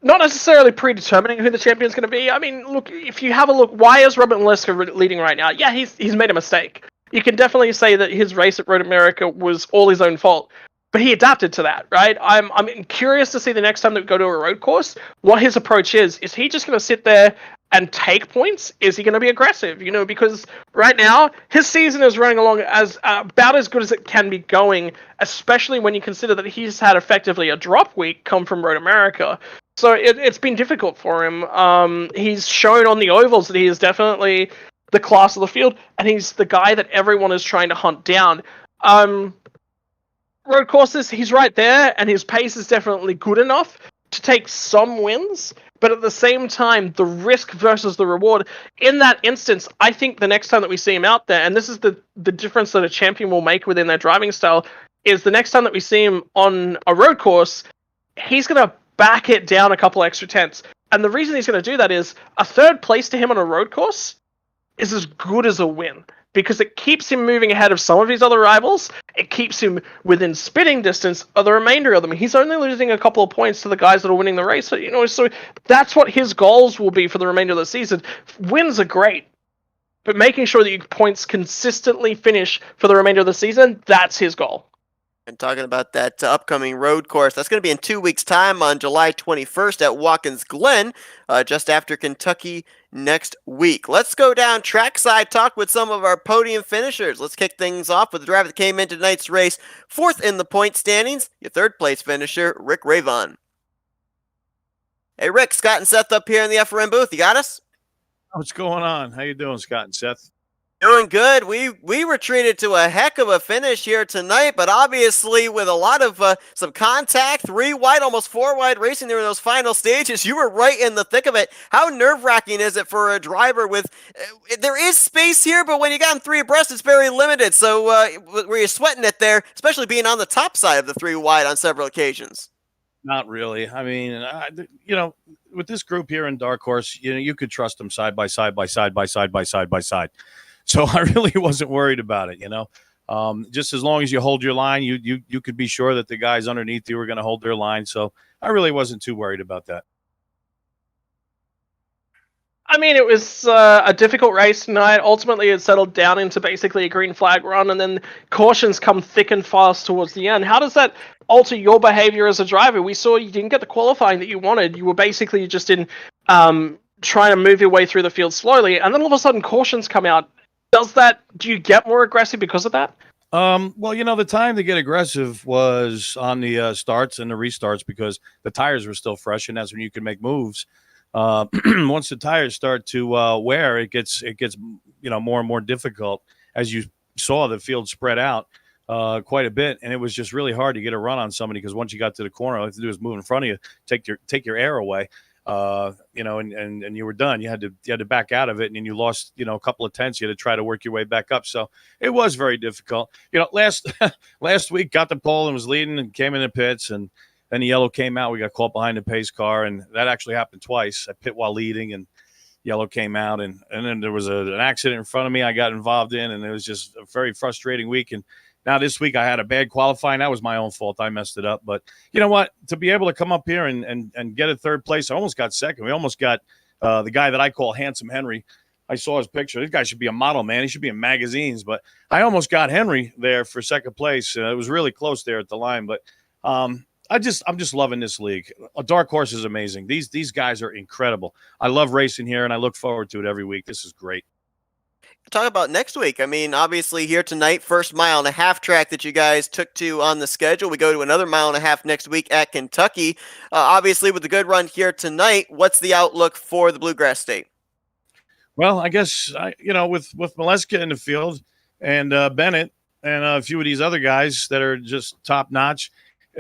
not necessarily predetermining who the champion's going to be. I mean, look, if you have a look, why is Robert Maliska leading right now? Yeah, he's made a mistake. You can definitely say that his race at Road America was all his own fault, but he adapted to that, right? I'm curious to see the next time that we go to a road course what his approach is. Is he just going to sit there and take points? Is he going to be aggressive? Because right now his season is running along as about as good as it can be going, especially when you consider that he's had effectively a drop week come from Road America. So it's been difficult for him. He's shown on the ovals that he is definitely the class of the field, and he's the guy that everyone is trying to hunt down. Road courses, he's right there, and his pace is definitely good enough to take some wins, but at the same time, the risk versus the reward, in that instance, I think the next time that we see him out there, and this is the difference that a champion will make within their driving style, is the next time that we see him on a road course, he's going to back it down a couple extra tenths. And the reason he's going to do that is a third place to him on a road course is as good as a win, because it keeps him moving ahead of some of his other rivals. It keeps him within spitting distance of the remainder of them. He's only losing a couple of points to the guys that are winning the race. So that's what his goals will be for the remainder of the season. Wins are great, but making sure that your points consistently finish for the remainder of the season, that's his goal. And talking about that upcoming road course, that's going to be in 2 weeks' time on July 21st at Watkins Glen, just after Kentucky next week. Let's go down trackside, talk with some of our podium finishers. Let's kick things off with the driver that came into tonight's race fourth in the point standings, your third place finisher, Rick Ravon. Hey, Rick, Scott and Seth up here in the FRM booth. You got us? What's going on? How you doing, Scott and Seth? Doing good. We were treated to a heck of a finish here tonight, but obviously with a lot of some contact, 3 wide, almost 4 wide racing there in those final stages. You were right in the thick of it. How nerve-wracking is it for a driver with there is space here, but when you got them 3 abreast, it's very limited. So were you sweating it there, especially being on the top side of the 3 wide on several occasions? Not really. I mean, with this group here in Dark Horse, you could trust them side by side by side by side by side by side. So I really wasn't worried about it, just as long as you hold your line, you could be sure that the guys underneath you were going to hold their line. So I really wasn't too worried about that. I mean, it was a difficult race tonight. Ultimately, it settled down into basically a green flag run, and then cautions come thick and fast towards the end. How does that alter your behavior as a driver? We saw you didn't get the qualifying that you wanted. You were basically just in trying to move your way through the field slowly, and then all of a sudden cautions come out. Do you get more aggressive because of that? Well, the time to get aggressive was on the starts and the restarts because the tires were still fresh, and that's when you can make moves. Once the tires start to wear, it gets more and more difficult. As you saw, the field spread out quite a bit, and it was just really hard to get a run on somebody because once you got to the corner, all you have to do is move in front of you, take your air away. And you were done. You had to back out of it, and then you lost, a couple of tenths. You had to try to work your way back up. So it was very difficult. Last week got the pole and was leading and came in the pits, and then the yellow came out. We got caught behind the pace car, and that actually happened twice. I pit while leading, and yellow came out, and then there was an accident in front of me I got involved in, and it was just a very frustrating week. And now this week I had a bad qualifying. That was my own fault. I messed it up. But you know what? To be able to come up here and get a third place, I almost got second. We almost got the guy that I call Handsome Henry. I saw his picture. This guy should be a model, man. He should be in magazines. But I almost got Henry there for second place. It was really close there at the line. But I'm just loving this league. A Dark Horse is amazing. These guys are incredible. I love racing here, and I look forward to it every week. This is great. Talk about next week. I mean, obviously here tonight, first mile and a half track that you guys took to on the schedule. We go to another mile and a half next week at Kentucky. Obviously, with the good run here tonight, what's the outlook for the Bluegrass State? Well, I guess with Maleska in the field and Bennett and a few of these other guys that are just top notch,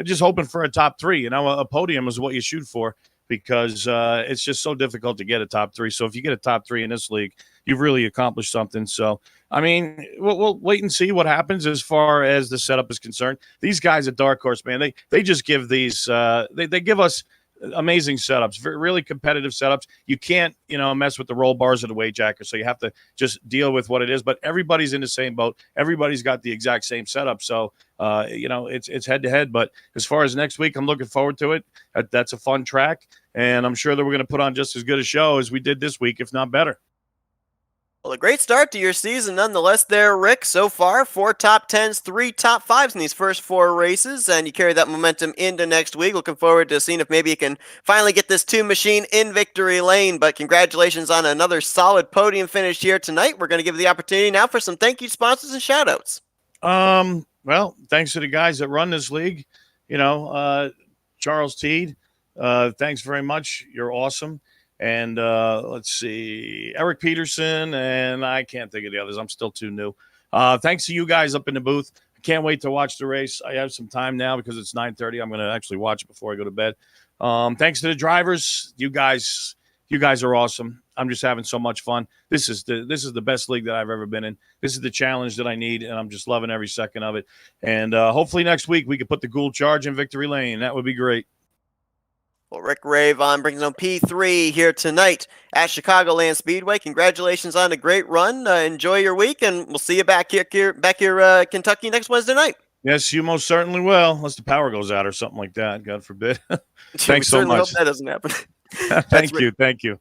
just hoping for a top three. A podium is what you shoot for because it's just so difficult to get a top three. So if you get a top three in this league, you've really accomplished something. So I mean, we'll wait and see what happens as far as the setup is concerned. These guys at Dark Horse, man, they just give these they give us amazing setups, really competitive setups. You can't, mess with the roll bars or the weight jacker, so you have to just deal with what it is. But everybody's in the same boat. Everybody's got the exact same setup, so it's head to head. But as far as next week, I'm looking forward to it. That's a fun track, and I'm sure that we're going to put on just as good a show as we did this week, if not better. Well, a great start to your season nonetheless there, Rick. So far, 4 top 10s, 3 top 5s in these first 4 races, and you carry that momentum into next week. Looking forward to seeing if maybe you can finally get this 2 machine in victory lane, but congratulations on another solid podium finish here tonight. We're going to give you the opportunity now for some thank you sponsors and shout-outs. Well, thanks to the guys that run this league, Charles Teed, thanks very much. You're awesome. And let's see, Eric Peterson, and I can't think of the others. I'm still too new. Thanks to you guys up in the booth. I can't wait to watch the race. I have some time now because it's 9:30. I'm going to actually watch it before I go to bed. Thanks to the drivers. You guys are awesome. I'm just having so much fun. This is the best league that I've ever been in. This is the challenge that I need, and I'm just loving every second of it. And hopefully next week we could put the Gould Charge in victory lane. That would be great. Well, Rick Ravon brings home P3 here tonight at Chicagoland Speedway. Congratulations on a great run. Enjoy your week, and we'll see you back here, Kentucky next Wednesday night. Yes, you most certainly will, unless the power goes out or something like that. God forbid. Thanks so much. Hope that doesn't happen. Thank you.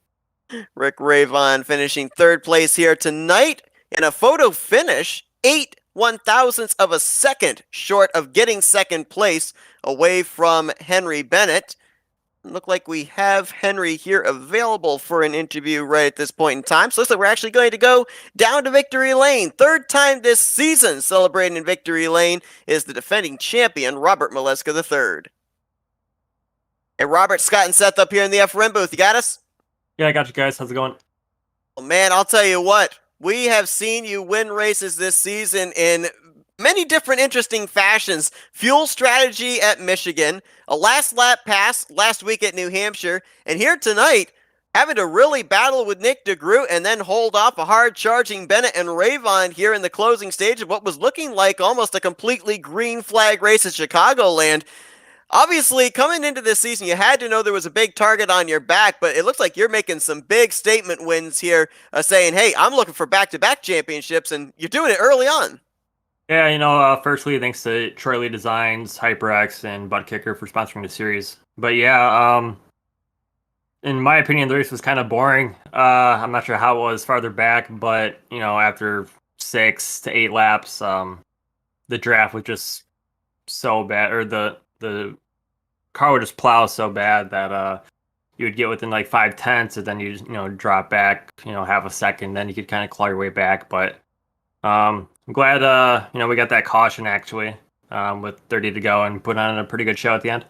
Rick Ravon finishing 3rd place here tonight in a photo finish, 8/1000ths of a second short of getting 2nd place, away from Henry Bennett. Look like we have Henry here available for an interview right at this point in time. So looks like we're actually going to go down to victory lane. 3rd time this season celebrating in victory lane is the defending champion, Robert Maleska III. Hey, Robert, Scott, and Seth up here in the FRN booth. You got us? Yeah, I got you guys. How's it going? Well, man, I'll tell you what. We have seen you win races this season in many different interesting fashions. Fuel strategy at Michigan, a last lap pass last week at New Hampshire, and here tonight, having to really battle with Nick DeGroot and then hold off a hard-charging Bennett and Ravon here in the closing stage of what was looking like almost a completely green flag race at Chicagoland. Obviously, coming into this season, you had to know there was a big target on your back, but it looks like you're making some big statement wins here, saying, hey, I'm looking for back-to-back championships, and you're doing it early on. Yeah, firstly, thanks to Troy Lee Designs, HyperX, and Butt Kicker for sponsoring the series. But yeah, in my opinion, the race was kind of boring. I'm not sure how it was farther back, but, after 6 to 8 laps, the draft was just so bad, or the car would just plow so bad that you would get within like 5/10, and then you drop back, half a second, then you could kind of claw your way back. But I'm glad we got that caution actually with 30 to go and put on a pretty good show at the end.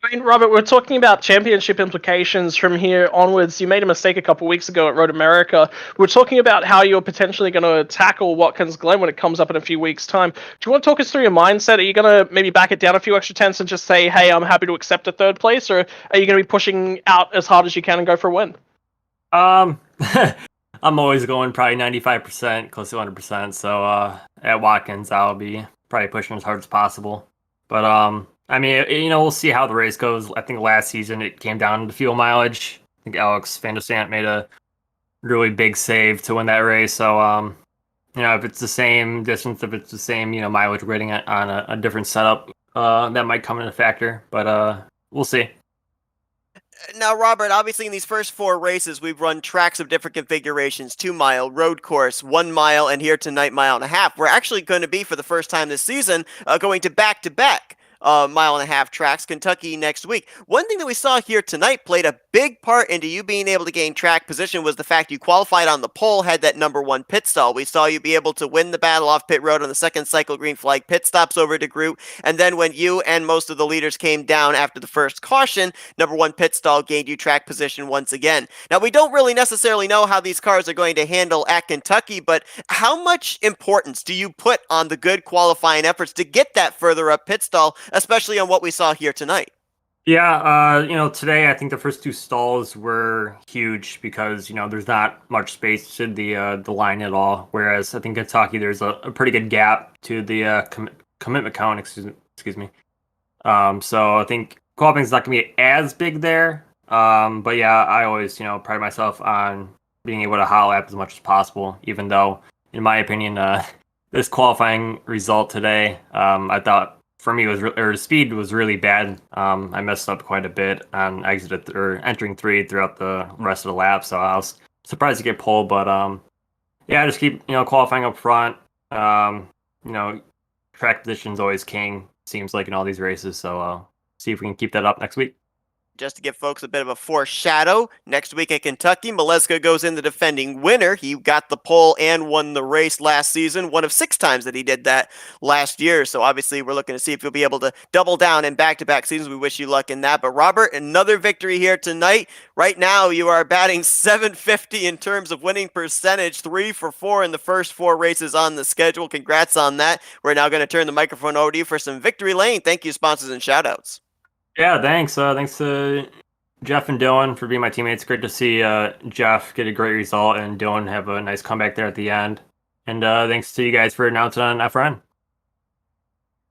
I mean, Robert, we're talking about championship implications from here onwards. You made a mistake a couple weeks ago at Road America. We're talking about how you're potentially going to tackle Watkins Glen when it comes up in a few weeks' time. Do you want to talk us through your mindset? Are you going to maybe back it down a few extra tenths and just say, hey, I'm happy to accept a 3rd place? Or are you going to be pushing out as hard as you can and go for a win? I'm always going probably 95%, close to 100%. So at Watkins, I'll be probably pushing as hard as possible. But I mean, we'll see how the race goes. I think last season it came down to fuel mileage. I think Alex Van der Sant made a really big save to win that race. So, if it's the same distance, if it's the same, mileage rating on a different setup, that might come into factor. But we'll see. Now, Robert, obviously in these first 4 races, we've run tracks of different configurations, 2-mile, road course, 1 mile, and here tonight, 1.5 miles. We're actually going to be, for the first time this season, going to back-to-back mile-and-a-half tracks, Kentucky next week. One thing that we saw here tonight played a big part into you being able to gain track position was the fact you qualified on the pole, had that number 1 pit stall. We saw you be able to win the battle off pit road on the second cycle green flag pit stops over to Groot, and then when you and most of the leaders came down after the first caution, number 1 pit stall gained you track position once again. Now, we don't really necessarily know how these cars are going to handle at Kentucky, but how much importance do you put on the good qualifying efforts to get that further up pit stall, especially on what we saw here tonight? Yeah, today I think the first 2 stalls were huge because, there's not much space to the line at all. Whereas I think Kentucky, there's a pretty good gap to the commitment count, excuse me. So I think qualifying is not going to be as big there. But yeah, I always, pride myself on being able to hollow up as much as possible, even though, in my opinion, this qualifying result today, I thought for me speed was really bad. I messed up quite a bit on entering 3 throughout the rest of the lap, so I was surprised to get pole. But yeah, just keep qualifying up front. Track position's always king, seems like, in all these races. So see if we can keep that up next week. Just to give folks a bit of a foreshadow, next week at Kentucky, Maleska goes in the defending winner. He got the pole and won the race last season, one of 6 times that he did that last year. So obviously we're looking to see if he'll be able to double down in back-to-back seasons. We wish you luck in that. But Robert, another victory here tonight. Right now you are batting .750 in terms of winning percentage, 3 for 4 in the first 4 races on the schedule. Congrats on that. We're now going to turn the microphone over to you for some victory lane. Thank you, sponsors and shout-outs. Yeah, thanks. Thanks to Jeff and Dylan for being my teammates. Great to see Jeff get a great result and Dylan have a nice comeback there at the end. And thanks to you guys for announcing on FRN.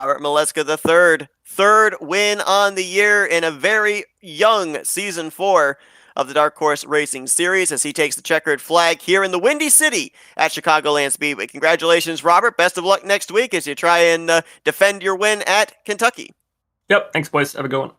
Robert Maleska III, 3rd win on the year in a very young Season 4 of the Dark Horse Racing Series as he takes the checkered flag here in the Windy City at Chicagoland Speedway. Congratulations, Robert. Best of luck next week as you try and defend your win at Kentucky. Yep, thanks, boys. Have a good one.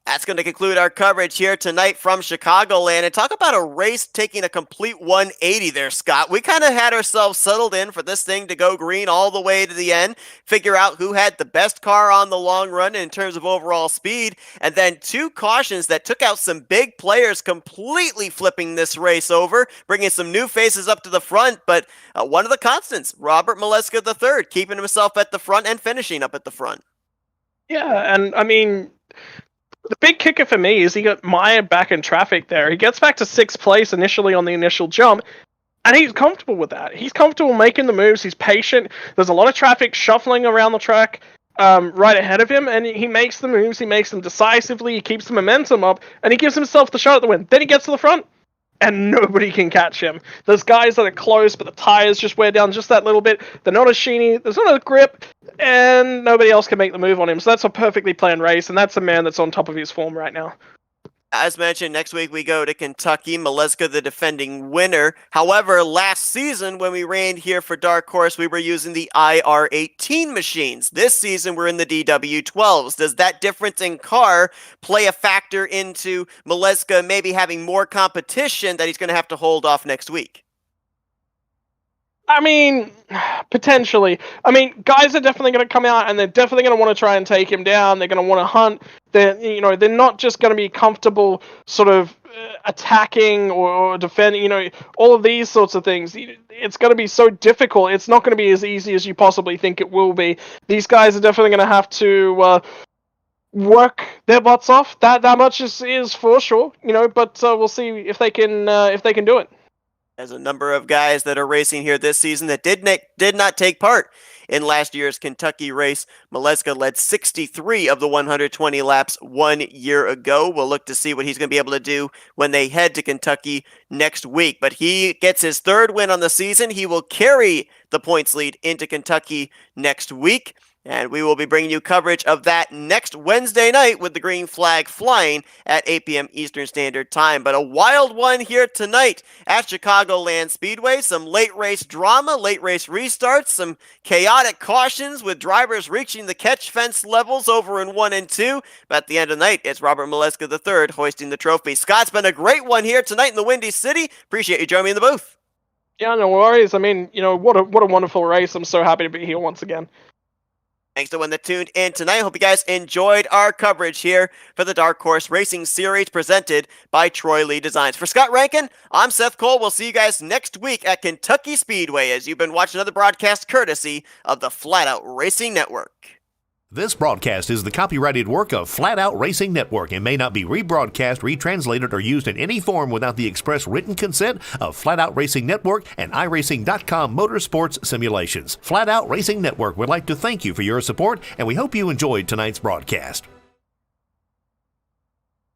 That's going to conclude our coverage here tonight from Chicagoland. And talk about a race taking a complete 180 there, Scott. We kind of had ourselves settled in for this thing to go green all the way to the end, figure out who had the best car on the long run in terms of overall speed, and then 2 cautions that took out some big players, completely flipping this race over, bringing some new faces up to the front. But one of the constants, Robert Maleska III, keeping himself at the front and finishing up at the front. Yeah, and I mean, the big kicker for me is he got mired back in traffic there. He gets back to 6th place initially on the initial jump, and he's comfortable with that. He's comfortable making the moves. He's patient. There's a lot of traffic shuffling around the track right ahead of him, and he makes the moves. He makes them decisively. He keeps the momentum up, and he gives himself the shot at the win. Then he gets to the front, and nobody can catch him. There's guys that are close, but the tires just wear down just that little bit. They're not as sheeny. There's not a grip, and nobody else can make the move on him. So that's a perfectly planned race, and that's a man that's on top of his form right now. As mentioned, next week we go to Kentucky. Maleska, the defending winner. However, last season when we ran here for Dark Horse, we were using the IR18 machines. This season we're in the DW12s. Does that difference in car play a factor into Maleska maybe having more competition that he's going to have to hold off next week? I mean, potentially. I mean, guys are definitely going to come out and they're definitely going to want to try and take him down. They're going to want to hunt. They're not just going to be comfortable sort of attacking or defending, all of these sorts of things. It's going to be so difficult. It's not going to be as easy as you possibly think it will be. These guys are definitely going to have to work their butts off. That much is for sure, but we'll see if they can do it. There's a number of guys that are racing here this season that did not take part in last year's Kentucky race. Maleska led 63 of the 120 laps 1 year ago. We'll look to see what he's going to be able to do when they head to Kentucky next week. But he gets his 3rd win on the season. He will carry the points lead into Kentucky next week. And we will be bringing you coverage of that next Wednesday night with the green flag flying at 8 p.m. Eastern Standard Time. But a wild one here tonight at Chicagoland Speedway. Some late race drama, late race restarts, some chaotic cautions with drivers reaching the catch fence levels over in 1 and 2. But at the end of the night, it's Robert Maleska III hoisting the trophy. Scott's been a great one here tonight in the Windy City. Appreciate you joining me in the booth. Yeah, no worries. I mean, what a wonderful race. I'm so happy to be here once again. Thanks to everyone that tuned in tonight. Hope you guys enjoyed our coverage here for the Dark Horse Racing Series presented by Troy Lee Designs. For Scott Rankin, I'm Seth Cole. We'll see you guys next week at Kentucky Speedway as you've been watching another broadcast courtesy of the Flatout Racing Network. This broadcast is the copyrighted work of Flatout Racing Network and may not be rebroadcast, retranslated, or used in any form without the express written consent of Flatout Racing Network and iRacing.com Motorsports Simulations. Flatout Racing Network would like to thank you for your support, and we hope you enjoyed tonight's broadcast.